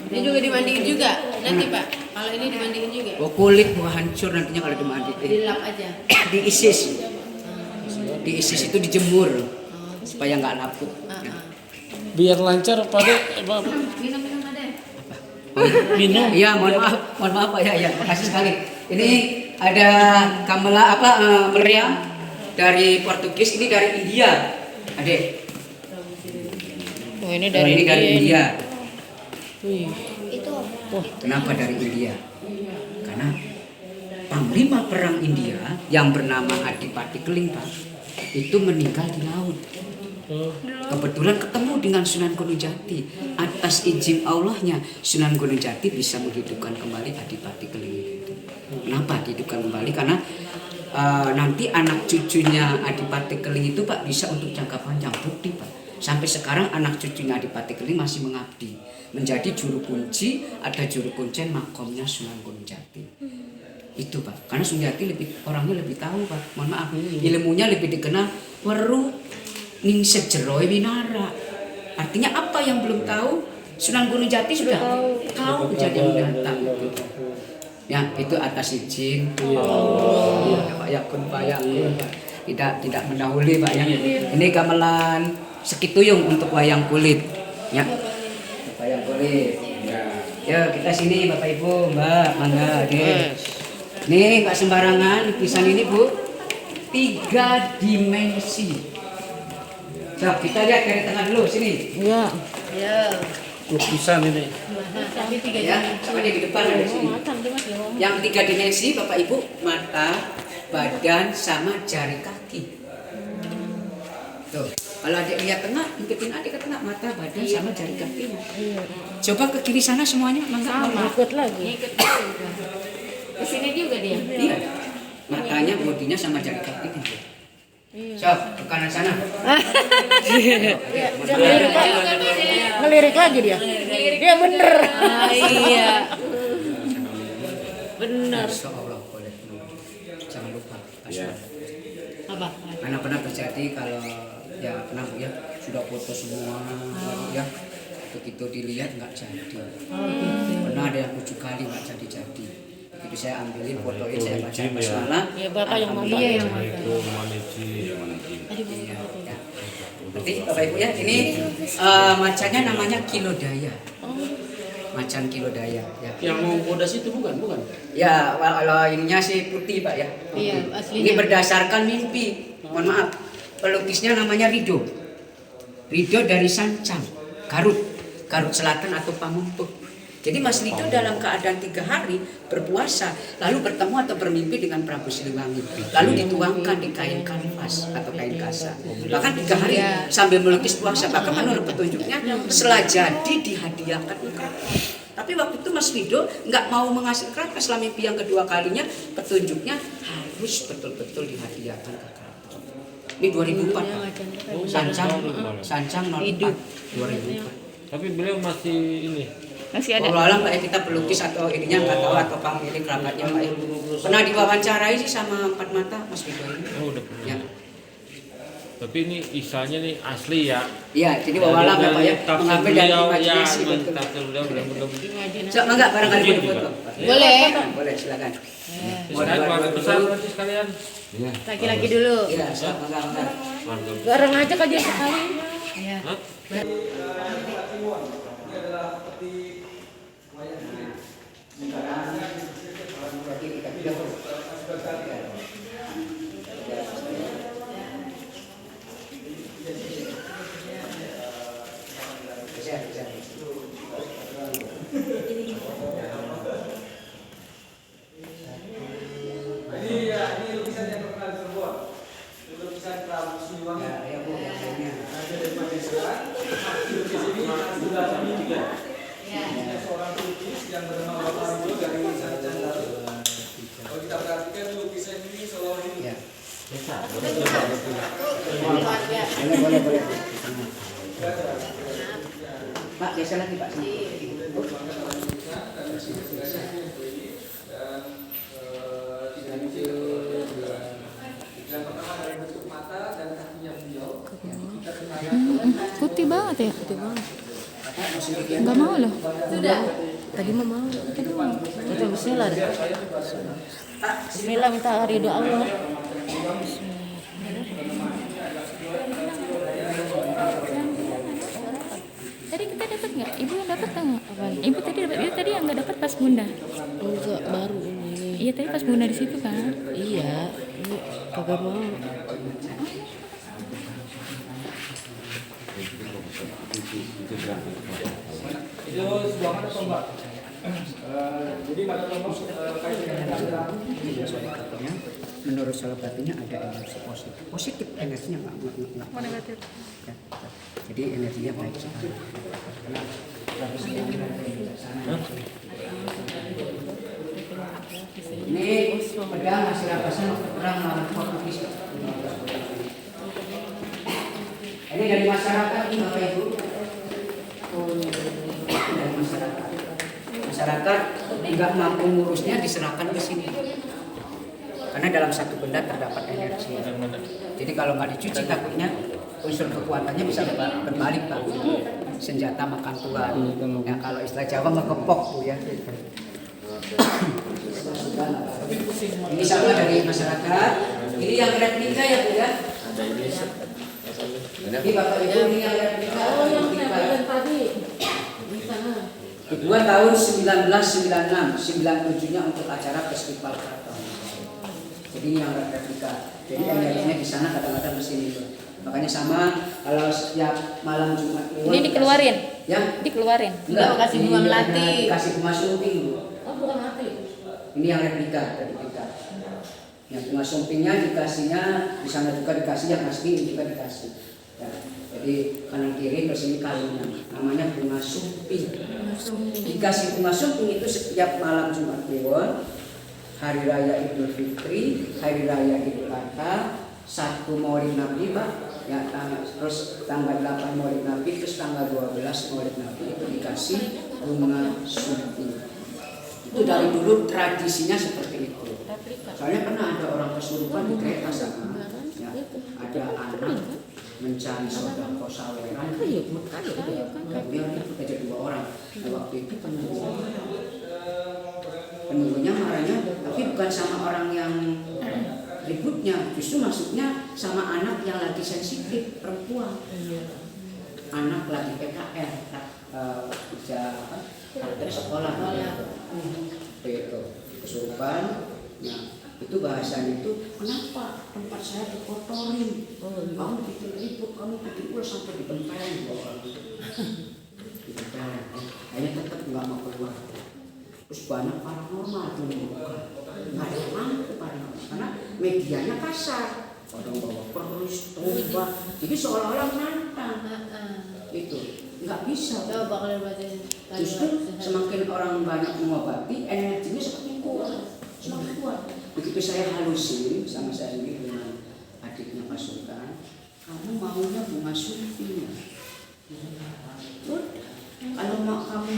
Ini juga dimandiin juga nanti Pak. Kalau ini dimandiin juga. Oh kulit mau hancur nantinya kalau dimandiin. Dilap aja. Diisis. Diisis itu dijemur supaya nggak lapuk. Biar lancar pada Minum ada. minum. Iya mohon maaf Pak ya makasih sekali. Ini ada gamelan meriam dari Portugis, ini dari India. Adek. Oh ini Ini dari India. Itu Kenapa dari India? Karena panglima perang India yang bernama Adipati Keling Pak, itu meninggal di laut. Kebetulan ketemu dengan Sunan Gunung Jati. Atas izin Allahnya Sunan Gunung Jati bisa menghidupkan kembali Adipati Keling itu. Kenapa dihidupkan kembali? Karena nanti anak cucunya Adipati Keling itu Pak bisa untuk jangka panjang. Bukti Pak. Sampai sekarang anak cucunya Adipati Keling masih mengabdi menjadi juru kunci, ada juru kuncen makomnya Sunan Gunung Jati. Itu Pak. Karena Sunan Jati orangnya lebih tahu Pak. Mohon maaf. Ilmunya lebih dikenal weru ning sejeroi winara. Artinya apa yang belum tahu Sunan Gunung Jati sudah tahu kejadian mendatang itu. Ya itu atas izin Pak Yakun Pak Yakun tidak mendahului Pak ya. Ini gamelan Sekituyung untuk wayang kulit ya. Wayang kulit. Ya kita sini Bapak Ibu Mbak mangga deh. Nih nggak sembarangan lukisan ini Bu, 3 dimensi. Coba kita lihat dari tengah dulu sini. Iya. Ya. Lukisan ini. Tapi 3 Ya, sama di depan ada sini. Yang 3 dimensi Bapak Ibu, mata, badan, sama jari kaki. Tuh, kalau adik lihat tengah, ikutin adik ke tengah, mata, badan, sama jari kakinya. Coba ke kiri sana semuanya, mangga. Ikut lagi. Ikut juga. Ke sini juga dia. Iya, matanya, bodinya, sama jari kakinya. Coba ke kanan sana. Ngelirik lagi dia. Dia bener. Iya. Benar. Insya Allah boleh. Jangan lupa. Apa? Karena pernah terjadi kalau ya pernah Bu ya sudah foto semua ya begitu dilihat nggak jadi. Pernah ada yang 7 kali nggak jadi. Begitu saya ambilin fotoin saya baca basmalah. Ya Bapak yang mau Iya yang Ya. Nanti Bapak Ibu ya ini macannya namanya Kilodaya. Macan Kilodaya ya. Yang mau bodas itu bukan? Ya kalau ininya sih putih Pak ya. Iya, Putih. aslinya. Ini berdasarkan mimpi. Mohon maaf. Pelukisnya namanya Rido. Rido dari Sancang, Garut Selatan atau Pamengpeuk. Jadi Mas Rido dalam keadaan 3 hari berpuasa, lalu bertemu atau bermimpi dengan Prabu Siliwangi, lalu dituangkan di kain kanvas atau kain kasa. Bahkan 3 hari sambil melukis puasa. Bahkan menurut petunjuknya setelah jadi dihadiahkan ke keraton. Tapi waktu itu Mas Rido nggak mau mengasih keraton. Setelah mimpi yang kedua kalinya, petunjuknya harus betul-betul dihadiahkan ke keraton. Ini 2004 Pak. Sancang 04 2004. Tapi beliau masih ini. Masih ada. Kalau alam Pak ya kita pelukis atau ininya nggak tahu atau pemilik kerabatnya Pak ya. Pernah diwawancarai sih sama Empat Mata Mas Rido ini. Oh, udah pernah. Ya. Tapi ini isanya nih asli ya. Iya, jadi wawalam ya Pak ya, Tafsir mengambil dari beliau, ya, imajinasi betul. tafsir beliau benar-benar. So, enggak barangkali Izin foto-foto. juga. Boleh. Boleh, silakan. Saya keluarga besar berarti sekalian. Laki-laki dulu. Iya, siap, enggak. Keluarga besar. Bareng aja aja sekali. Iya. Hah? Boleh. Pak, geser lagi Pak. Putih banget ya? Putih banget. Enggak mau loh. Tadi mah mau. Itu bismillah deh. Bismillah minta ridho Allah. Tadi kita dapat nggak? Ibu yang dapat nggak? Ibu tadi dapat. Ibu tadi yang nggak dapat pas bunda. Enggak, baru ini. Iya tadi pas bunda di situ kan. Iya, ini kagak mau. Menurut Salabatinya ada energi positif energinya nggak Negatif. ya. Jadi energinya baik sekali. Ini pedang hasil rampasan perang melawan Portugis. Ini dari masyarakat Bapak Ibu. Dari masyarakat. Masyarakat nggak mampu ngurusnya diserahkan ke sini. Karena dalam satu benda terdapat energi. Jadi kalau nggak dicuci takutnya unsur kekuatannya bisa berbalik Pak. Senjata makan tuan. Ya kalau istilah Jawa ngekepok tuh ya. Ini sama dari masyarakat. Ini yang replika ya Bu ya. Ini Bapak Ibu ini yang replika. Oh, yang tadi. Di sana. Kedua tahun 1996, 97-nya untuk acara Festival Keraton. Jadi ini yang replika. Jadi energinya di sana kadang-kadang kesini tuh. Makanya sama kalau setiap malam Jumat Kliwon. Ini dikeluarin. Ya? Dikeluarin. Enggak, Kasih bunga ini melati. Kasih bunga sumping. Oh, bukan mati. Ini yang replika dari kita. Yang bunga sumpingnya dikasihnya di sana juga dikasih, yang asli juga dikasih. Ya, jadi kanan kiri terus ini kalungnya. Namanya bunga sumping. Dikasih bunga sumping itu setiap malam Jumat Kliwon, Hari Raya Idul Fitri, Hari Raya Idul Adha, 1 Maulid Nabi Pak. Ya, terus tanggal 8 Maulid Nabi, terus tanggal 12 Maulid Nabi itu dikasih bunga sumping. Itu dari dulu tradisinya seperti itu. Soalnya pernah ada orang kesurupan di kereta sana, ya, ada anak mencari sodako saweran, kemudian itu jadi 2 orang. Nah, waktu itu penunggunya marahnya, tapi bukan sama orang yang ributnya, justru maksudnya sama anak yang lagi sensitif, perempuan. Anak lagi PKR, kerja karakter sekolah, itu kesurupan. Nah, itu bahasanya itu, kenapa tempat saya dikotorin? Kamu bikin ribut, kamu bikin ulah sampai dipenteng. Dipenteng, hanya tetap nggak mau keluar. Terus banyak paranormal tuh bukan, nggak ada yang mampu paranormal karena medianya kasar. Orang bawa perus, tombak, jadi seolah-olah menantang. Itu nggak bisa. Coba kalian bacain. Justru semakin orang banyak mengobati, energinya semakin kuat, semakin kuat. Begitu saya halusin sama saya sendiri dengan adiknya Pak Sultan, kamu maunya bunga sumping ya? Kalau kamu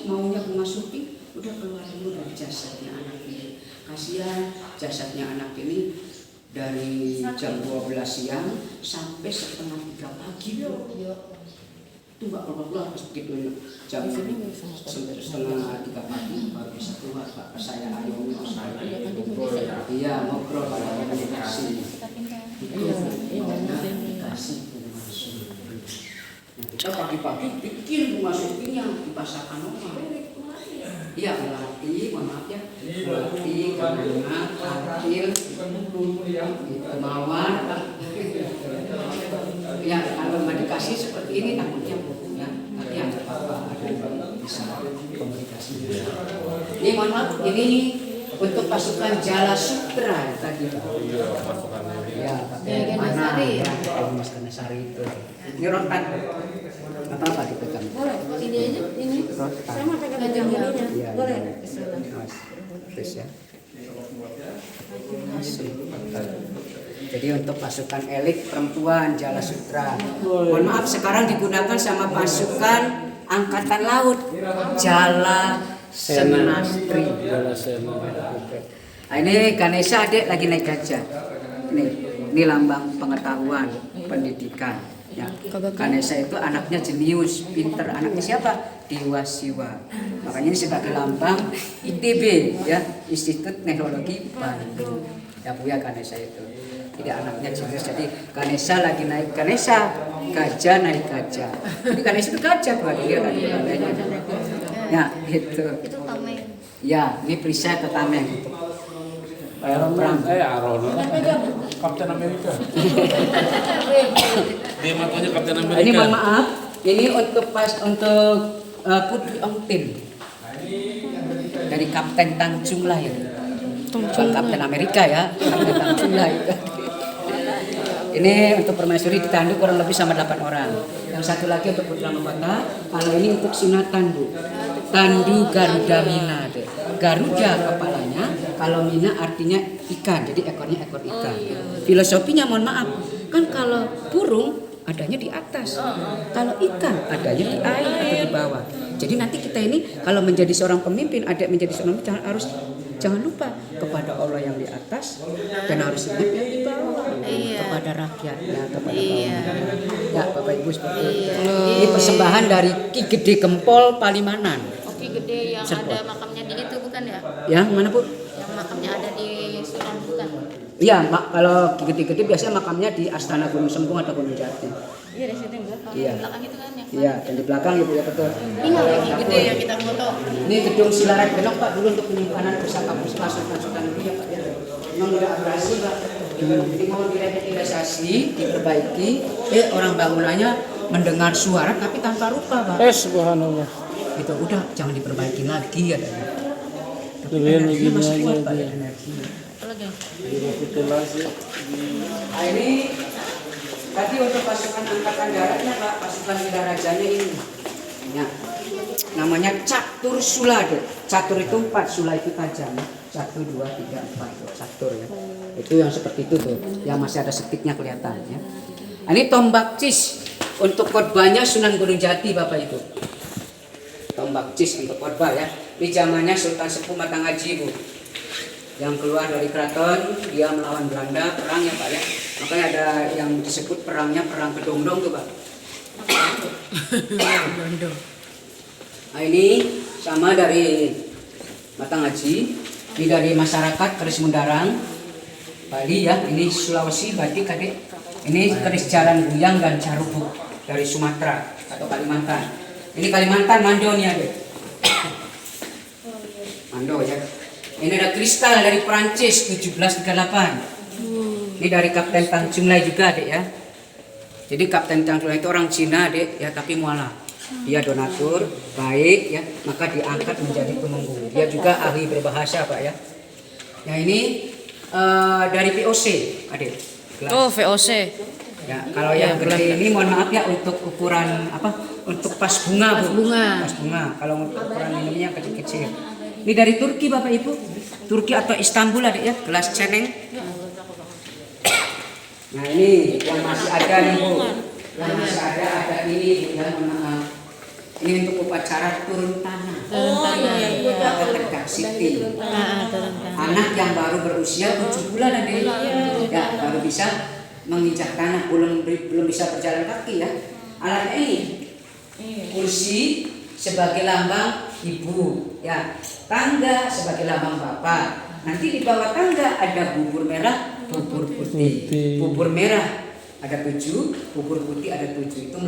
maunya bunga sumping, udah keluar dulu dari jasadnya anak ini. Kasihan jasadnya anak ini dari jam 12 siang sampai setengah 3 pagi. Itu Mbak keluar pas begitu jam setengah 3 pagi baru bisa keluar Pak. Saya ayomi saya ngobrol pada komunikasi. Kita pagi-pagi bikin bunga supinya dipasarkan orang. Iya, melatih, maaf ya, melatih, karena tampil, mawar, ya kalau mau dikasih seperti ini takutnya ya, tapi yang apa-apa ada bisa komunikasi. Ini mohon maaf, ini untuk pasukan Jala Sutra tadi. Ya, pakai mana ya, Mas Ganasari itu. Ini rotan. Apa dipegang? Ini aja, ini. Saya mau pegang aja ininya. Boleh. Mas, terus ya. Jadi untuk pasukan elit perempuan Jala Sutra. Mohon maaf sekarang digunakan sama pasukan angkatan laut Jala Senastri. Nah, ini Ganesha adik lagi naik gajah. Ini lambang pengetahuan, pendidikan. Ya, Ganesha itu anaknya jenius, pinter. Anaknya siapa? Dewa Siwa. Makanya ini sebagai lambang ITB, ya, Institut Teknologi Bandung. Ya Bu ya Ganesha itu. Tidak anaknya jenius. Jadi Ganesha lagi naik Ganesha, gajah naik gajah. Jadi Ganesha itu gajah buat dia kan. Ya, itu. Itu tameng. Ya, ini perisai atau tameng. Aron, Kapten Amerika. Dia matanya Kapten Amerika. Ini mohon maaf, ini untuk Putri Ongtin dari Kapten Tanjung Lai. Bukan Kapten Amerika ya, Kapten Tanjung Lai. Ini untuk permaisuri ditandu kurang lebih sama 8 orang. Yang satu lagi untuk putra mahkota. Kalau ini untuk sunat tandu. Tandu Garuda Mina. Garuda kepalanya, kalau Mina artinya ikan, jadi ekornya ekor ikan. Filosofinya mohon maaf, kan kalau burung adanya di atas, kalau ikan adanya di air atau di bawah. Jadi nanti kita ini kalau menjadi seorang pemimpin, ada menjadi seorang pemimpin jangan lupa kepada Allah yang di atas dan harus ingat yang di bawah, kepada rakyatnya, kepada kaum. Ya Bapak Ibu seperti itu. Ini persembahan dari Ki Gede Gempol Palimanan. Ki Gede yang ada makamnya di itu bukan ya? Ya, mana Bu? Yang makamnya ada di Sunan bukan? Iya, kalau gede-gede biasanya makamnya di Astana Gunung Sempung atau Gunung Jati. Iya, di situ enggak. Iya. Di belakang itu kan ya? Iya, dan di belakang Ibu ya betul. Ini lagi Gede yang kita foto. Ini gedung Silarat Benok Pak dulu untuk penyimpanan pusaka pasukan itu ya Pak ya. Memang udah operasi Pak. Jadi mau direvitalisasi, diperbaiki. Orang bangunannya mendengar suara tapi tanpa rupa Pak. Subhanallah. Gitu udah jangan diperbaiki lagi ya. Lebih begini Masih aja kuat Pak dia. ya energinya. Revitalisasi. Nah ini tadi untuk pasukan angkatan daratnya Pak, pasukan Wirarajanya ini. Ya. Namanya Catur Sula. Catur itu 4, Sula itu tajam. 1, 2, 3, 4. Catur ya. Itu yang seperti itu tuh, yang masih ada setiknya kelihatan ya. Nah, ini tombak cis untuk khotbahnya Sunan Gunung Jati Bapak Ibu. Tombak cis untuk khotbah ya. Di zamannya Sultan Sepuh Matangaji Bu. Yang keluar dari keraton, dia melawan Belanda, perang ya Pak ya. Makanya ada yang disebut perangnya Perang Kedongdong tuh Pak. Nah ini sama dari Matangaji, ini dari masyarakat Keris Mundarang, Bali ya. Ini Sulawesi, Batik adik. Ini keris Jalan Buyang dan Carubuk dari Sumatera atau Kalimantan. Ini Kalimantan Mando nih adik. Mando ya. Ini ada kristal dari Perancis 1738. Ini dari Kapten Tanjung Lai juga adik ya. Jadi Kapten Tanjung Lai itu orang Cina adik ya, tapi mualaf. Dia donatur, baik ya, maka diangkat menjadi tumenggung. Dia juga ahli berbahasa Pak ya. Nah ini dari VOC adik. Gelas. Oh, VOC. Ya, kalau yang gede ini mohon maaf ya untuk ukuran apa? Untuk pas bunga Bu. Pas bunga. Kalau untuk ukuran minumnya kecil-kecil. Ini dari Turki Bapak Ibu. Turki atau Istanbul adik ya, gelas ceneng. Nah ini yang masih ada nih Bu. Yang masih ada ini Bu ya, mohon maaf. Ini untuk upacara turun tanah. Atau tegak siti. turun tanah. Anak yang baru berusia 7 bulan ada ya baru bisa menginjak tanah, belum bisa berjalan kaki ya. Alatnya ini kursi sebagai lambang ibu ya, tangga sebagai lambang bapak. Nanti di bawah tangga ada bubur merah, bubur putih. Bubur merah ada 7, bubur putih ada 7. Itu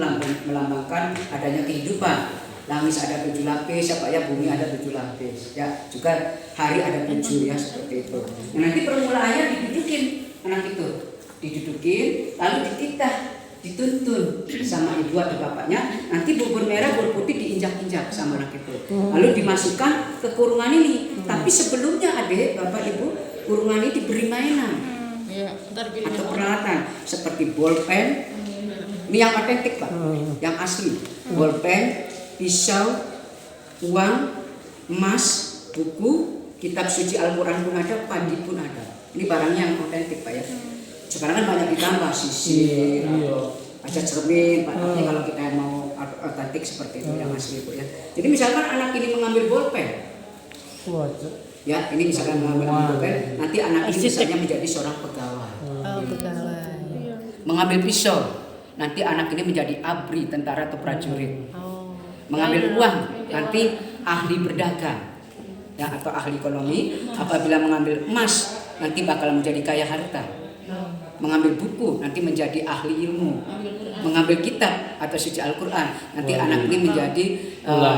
melambangkan adanya kehidupan. Langit ada 7 lapis, ya Pak ya, bumi ada 7 lapis. Ya, juga hari ada 7 ya, seperti itu. Nah, nanti permulaannya didudukin anak itu, didudukin, lalu dititah, dituntun sama ibu atau bapaknya. Nanti bubur merah, bubur putih diinjak-injak sama anak itu. Lalu dimasukkan ke kurungan ini. Tapi sebelumnya adik, bapak ibu, kurungan ini diberi mainan atau peralatan seperti bolpen. Ini yang otentik Pak, yang asli. Bolpen, pisau, uang, emas, buku, kitab suci Al-Quran pun ada, padi pun ada. Ini barangnya yang otentik Pak ya. Sekarang kan banyak ditambah sisir, ada cermin, Pak. Tapi kalau kita mau otentik seperti itu yang asli Bu ya. Jadi misalkan anak ini mengambil bolpen, ya ini misalkan mengambil bolpen, nanti anak ini misalnya menjadi seorang pegawai. Mengambil pisau, nanti anak ini menjadi abri, tentara atau prajurit. Mengambil uang, nanti ahli berdagang ya, atau ahli ekonomi. Apabila mengambil emas, nanti bakal menjadi kaya harta. Mengambil buku, nanti menjadi ahli ilmu. Mengambil kitab atau suci Al-Quran, nanti anak ini menjadi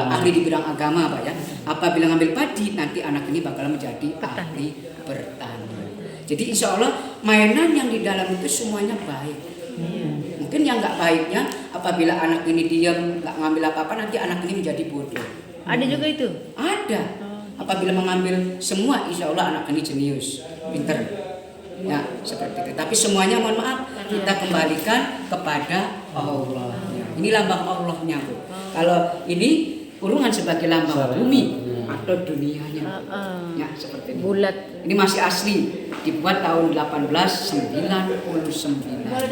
ahli di bidang agama Pak ya. Apabila mengambil padi, nanti anak ini bakal menjadi ahli bertani. Jadi insya Allah mainan yang di dalam itu semuanya baik. Mungkin yang nggak baiknya apabila anak ini diam nggak ngambil apa-apa, nanti anak ini menjadi bodoh. Ada juga itu? Ada. Apabila mengambil semua, insya Allah anak ini jenius, pinter. Ya seperti itu. Tapi semuanya mohon maaf kita kembalikan kepada Allah. Ini lambang Allahnya Bu. Kalau ini kurungan sebagai lambang bumi atau dunianya. Ya seperti ini. Bulat. Ini masih asli. Dibuat tahun 1899.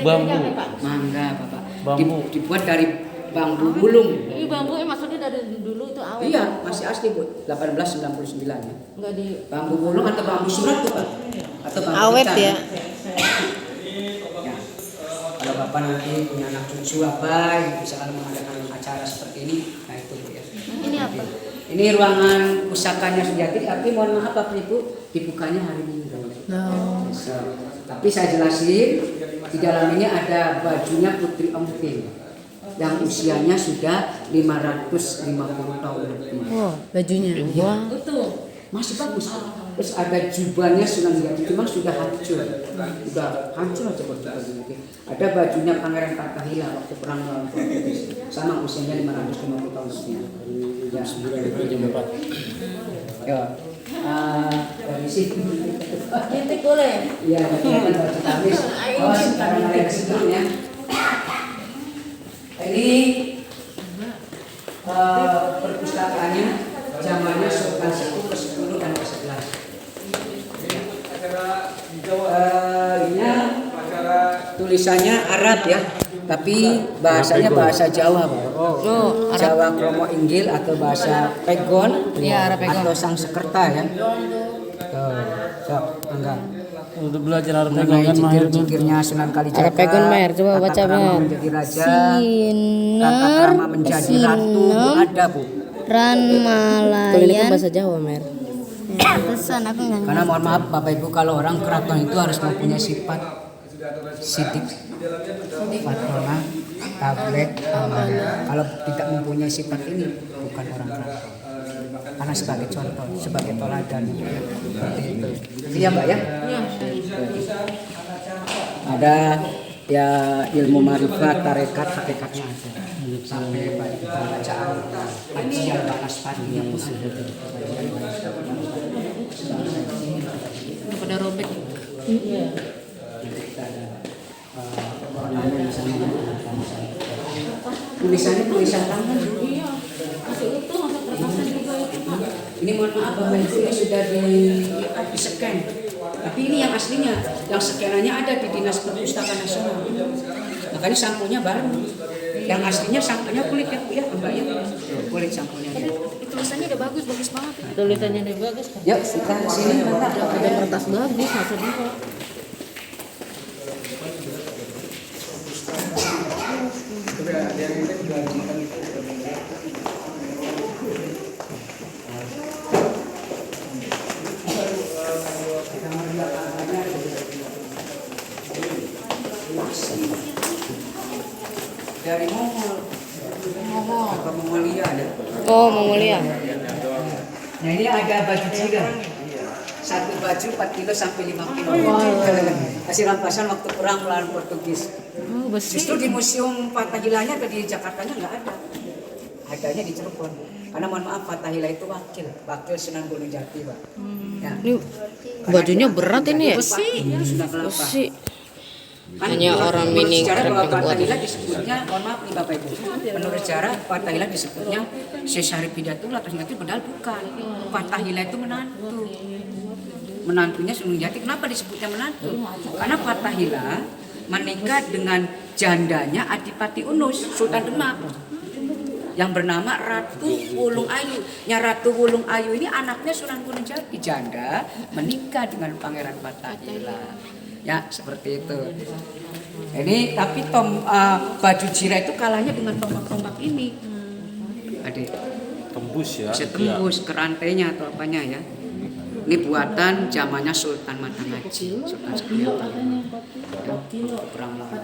Bambu. Mangga Bapak. Bambu. Dibuat dari bambu bulung. Ini bambu maksudnya dari dulu itu awet. Iya, masih asli Bu. 1899 ya. Enggak di Bambu bulung atau bambu surat tuh Pak. Atau bambu Awet kecang. ya. Ya. Kalau Bapak nanti punya anak cucu apa yang bisa mengadakan acara seperti ini, nah itu Bu ya. Ini apa? Ini ruangan pusakanya Sujati, tapi mohon maaf Bapak Ibu, dibukanya hari Minggu. So, tapi saya jelasin, di dalam ini ada bajunya Putri Emping yang usianya sudah 550 tahun lebih. Bajunya. Ya. Masih bagus. Terus ada jubahnya Sunan Jati, cuma sudah hancur. Sudah hancur aja bajunya. Ada bajunya Pangeran Kartahila waktu perang melawan Portugis. Sama usianya 550 tahun lebih. Ya, 974. Ya. Dari situ. Nyetik boleh. Iya, kan baju tamis. Oh, sekarang ada kesimpulannya. Ini perpustakaannya zamannya Sultan Sepuh ke-10 dan ke-11. Ini tulisannya Arab ya, tapi bahasanya bahasa Jawa, Pak. Jawa Kromo Inggil atau bahasa Pegon, atau Sangsekerta ya. Enggak. Untuk belajar Arab Mengenai kan mahir tuh. zikir-zikirnya Sunan Kalijaga. Arab Pegon, Maher. Coba baca, Tata krama Maher. menjadi raja, tata krama menjadi ratu, ada Bu. Kalau ini kan Ranmalayan. bahasa Jawa, Mer. Pesan aku enggak. Karena mohon maaf Bapak Ibu, kalau orang keraton itu harus mempunyai sifat sidik, fatona, tablet, amanah. Kalau tidak mempunyai sifat ini, bukan orang keraton. Karena sebagai contoh, sebagai toladan, seperti itu. Iya Mbak ya? Ada ya ilmu marifat, tarekat, hakikatnya ada. Sampai kita baca kajian bakas padinya pun ada. Pada robek. Tulisannya tulisan tangan. Ini mohon maaf Bapak Ibu ya sudah di scan. Tapi ini yang aslinya, yang scanannya ada di Dinas Perpustakaan Nasional. Makanya sampulnya baru. Yang aslinya samponya kulit ya, Bu ya, Mbak ya. Kulit samponya. Tulisannya udah bagus banget. Tulisannya udah bagus kan? Yuk, kita sini Mbak. Ada kertas bagus maksudnya. Dari Mongol. Apa Mongolia ada? Oh, Mongolia. Nah ini ada baju jira. Satu baju 4 kilo sampai 5 kilo. Hasil rampasan waktu perang melawan Portugis. Oh, besi. Justru di Museum Fathahilahnya atau di Jakartanya nggak ada. Adanya di Cirebon. Karena mohon maaf Fathahilah itu wakil Sunan Gunung Jati, Pak. Ya. Ini bajunya berat ini ya? Besi. Sudah kelapa. Besi. Kan Hanya orang menurut mini sejarah keren bahwa yang buat. Fathahilah disebutnya, mohon maaf nih Bapak Ibu. Menurut sejarah Fathahilah disebutnya Syekh Pidatullah, ternyata padahal bukan. Fathahilah itu menantu. Menantunya Sunan Jati. Kenapa disebutnya menantu? Karena Fathahilah menikah dengan jandanya Adipati Unus, Sultan Demak, yang bernama Ratu Wulung Ayu. Yang Ratu Wulung Ayu ini anaknya Sunan Gunung Jati, janda menikah dengan Pangeran Fathahilah. Ya, seperti itu. Ini tapi baju jira itu kalahnya dengan tombak-tombak ini. Adik. Tembus ya. Bisa tembus ke rantainya atau apanya ya. Ini buatan zamannya Sultan Matangaji, Sultan Sekian. Perang lawan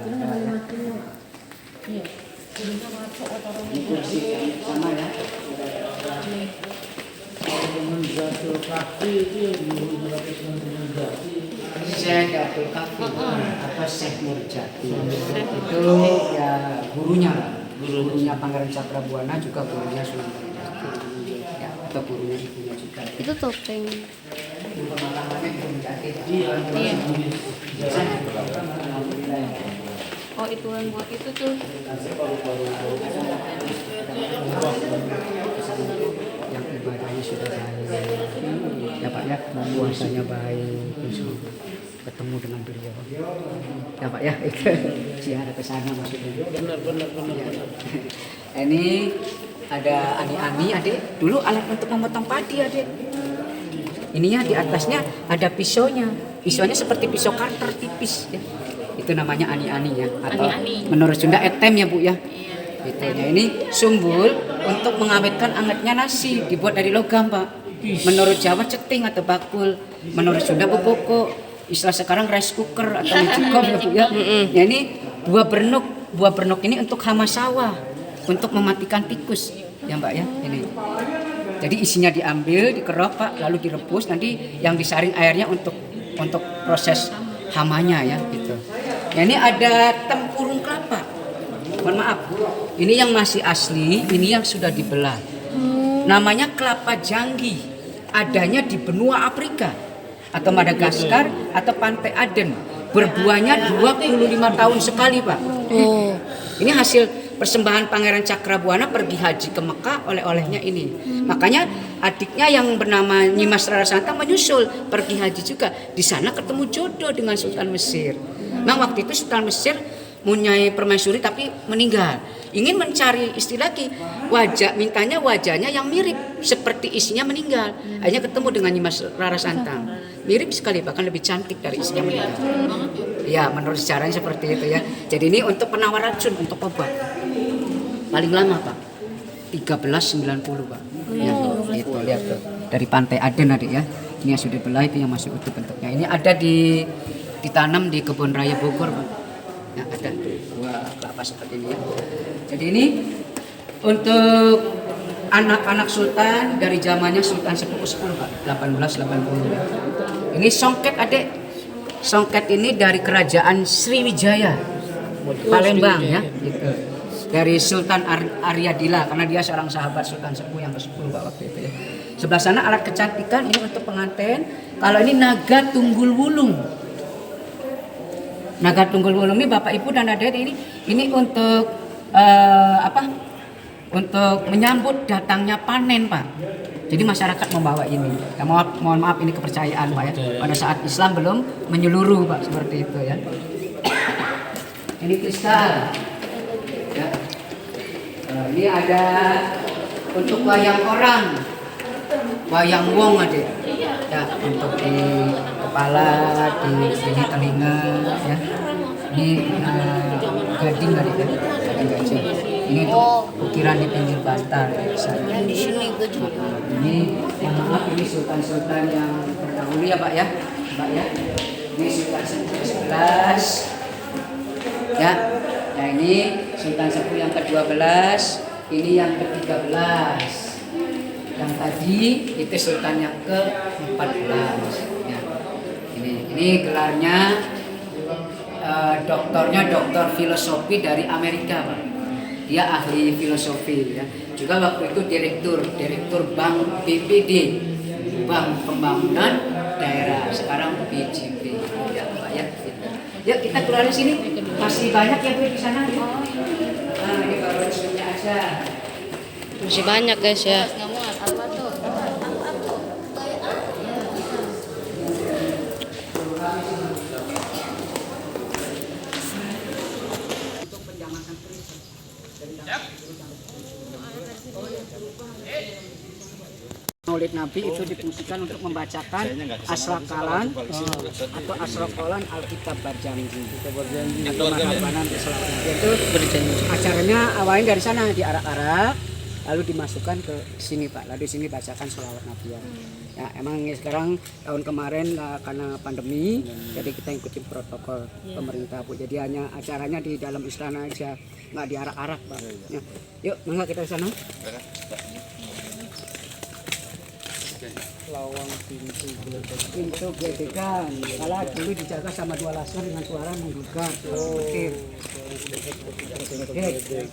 sama ya. Syekh Abdul Kafi atau Syekh Nurjati itu ya gurunya Pangeran Cakrabuana, juga gurunya Sunan Gunung Jati ya, atau gurunya ibunya juga. Itu topeng. Pemakamannya Gunung Jati. Iya. Oh, itu yang buat itu tuh. Yang ibadahnya sudah baik ya Pak ya, puasanya baik, terus ketemu dengan beliau ya Pak ya, itu ziarah ke sana maksudnya. Benar. Ini ada ani-ani adik, dulu alat untuk memotong padi adik. Ininya di atasnya ada pisaunya seperti pisau karter tipis ya. Itu namanya ani-ani ya, atau menurut Sunda etem ya Bu ya. Itu ya, ini sumbul untuk mengawetkan angetnya nasi, dibuat dari logam Pak. Menurut Jawa ceting atau bakul, menurut Sunda buboko, istilah sekarang rice cooker atau magicom ya Bu ya. Ya ini buah bernuk ini untuk hama sawah, untuk mematikan tikus ya Mbak ya ini. Jadi isinya diambil, dikerok Pak, lalu direbus, nanti yang disaring airnya untuk proses hamanya ya gitu. Ya ini ada tempurung kelapa. Mohon maaf, ini yang masih asli, ini yang sudah dibelah. Namanya kelapa janggi, adanya di benua Afrika atau Madagaskar atau Pantai Aden. Berbuahnya 25 tahun sekali Pak. Oh, Ini hasil persembahan Pangeran Cakrabuana pergi haji ke Mekah, oleh-olehnya ini. Makanya adiknya yang bernama Nyimas Rara Santang menyusul pergi haji juga. Di sana ketemu jodoh dengan Sultan Mesir. Nah waktu itu Sultan Mesir mempunyai permaisuri tapi meninggal. Ingin mencari istri lagi, mintanya wajahnya yang mirip seperti istrinya meninggal. Akhirnya ketemu dengan Nyimas Rara Santang. Mirip sekali, bahkan lebih cantik dari istrinya meninggal. Ya menurut sejarahnya seperti itu ya. Jadi ini untuk penawar racun, untuk obat. Paling lama Pak 1390 Pak ya, itu lihat tuh dari Pantai Aden adik ya. Ini yang sudah belah, itu yang masih utuh bentuknya. Ini ada ditanam di Kebun Raya Bogor Pak ya, ada buah kelapa seperti ini ya. Jadi ini untuk anak-anak sultan dari zamannya Sultan Sepuh ke-10 Pak 1880 ya. Ini songket adik. Songket ini dari kerajaan Sriwijaya Palembang ya gitu. Dari Sultan Aryadila, karena dia seorang sahabat Sultan Sepuh yang ke-10 Pak waktu itu ya. Sebelah sana alat kecantikan, ini untuk pengantin. Kalau ini naga tunggul wulung. Naga tunggul wulung ini Bapak Ibu dan adik ini untuk untuk menyambut datangnya panen Pak. Jadi masyarakat membawa ini. Ya, mohon maaf ini kepercayaan Pak ya. Pada saat Islam belum menyeluruh Pak, seperti itu ya. Ini kristal. Ya. Ini ada untuk wayang orang, wayang wong ada. Ya, untuk di kepala, di sini telinga, ya. Ini gading tadi kan, gading gajah. Ini untuk ukiran di pinggir bantal. Ini yang maaf ini sultan-sultan yang terdahulu ya Pak ya, Pak ya. Ini sultan ke-11, ya. Nah ini sultan sepuh yang ke-12, ini yang ke-13. Yang tadi itu sultan yang ke-14. Ya. Ini gelarnya doktornya doktor filosofi dari Amerika Pak. Dia ahli filosofi ya. Juga waktu itu direktur Bank BPD, Bank Pembangunan Daerah, sekarang BJB ya Pak ya. Ya kita keluar di sini masih banyak ya Bu di sana. Nah ini baru resepnya aja. Masih banyak guys ya. Untuk penjamakan turis. Maulid Nabi itu difungsikan untuk membacakan asrakalan atau asrokolan Alkitab Barjanji atau Mahabanan itu acaranya awalnya dari sana diarak-arak lalu dimasukkan ke sini Pak, lalu di sini bacakan sholawat Nabi ya. Emang sekarang tahun kemarin karena pandemi jadi kita ikutin protokol pemerintah Bu, jadi hanya acaranya di dalam istana aja, nggak diarak-arak Pak ya. Yuk mangga kita ke sana. Lawang Pintu gedekan, kalau dulu dijaga sama 2 laser dengan suara menggugah petir. Gedek.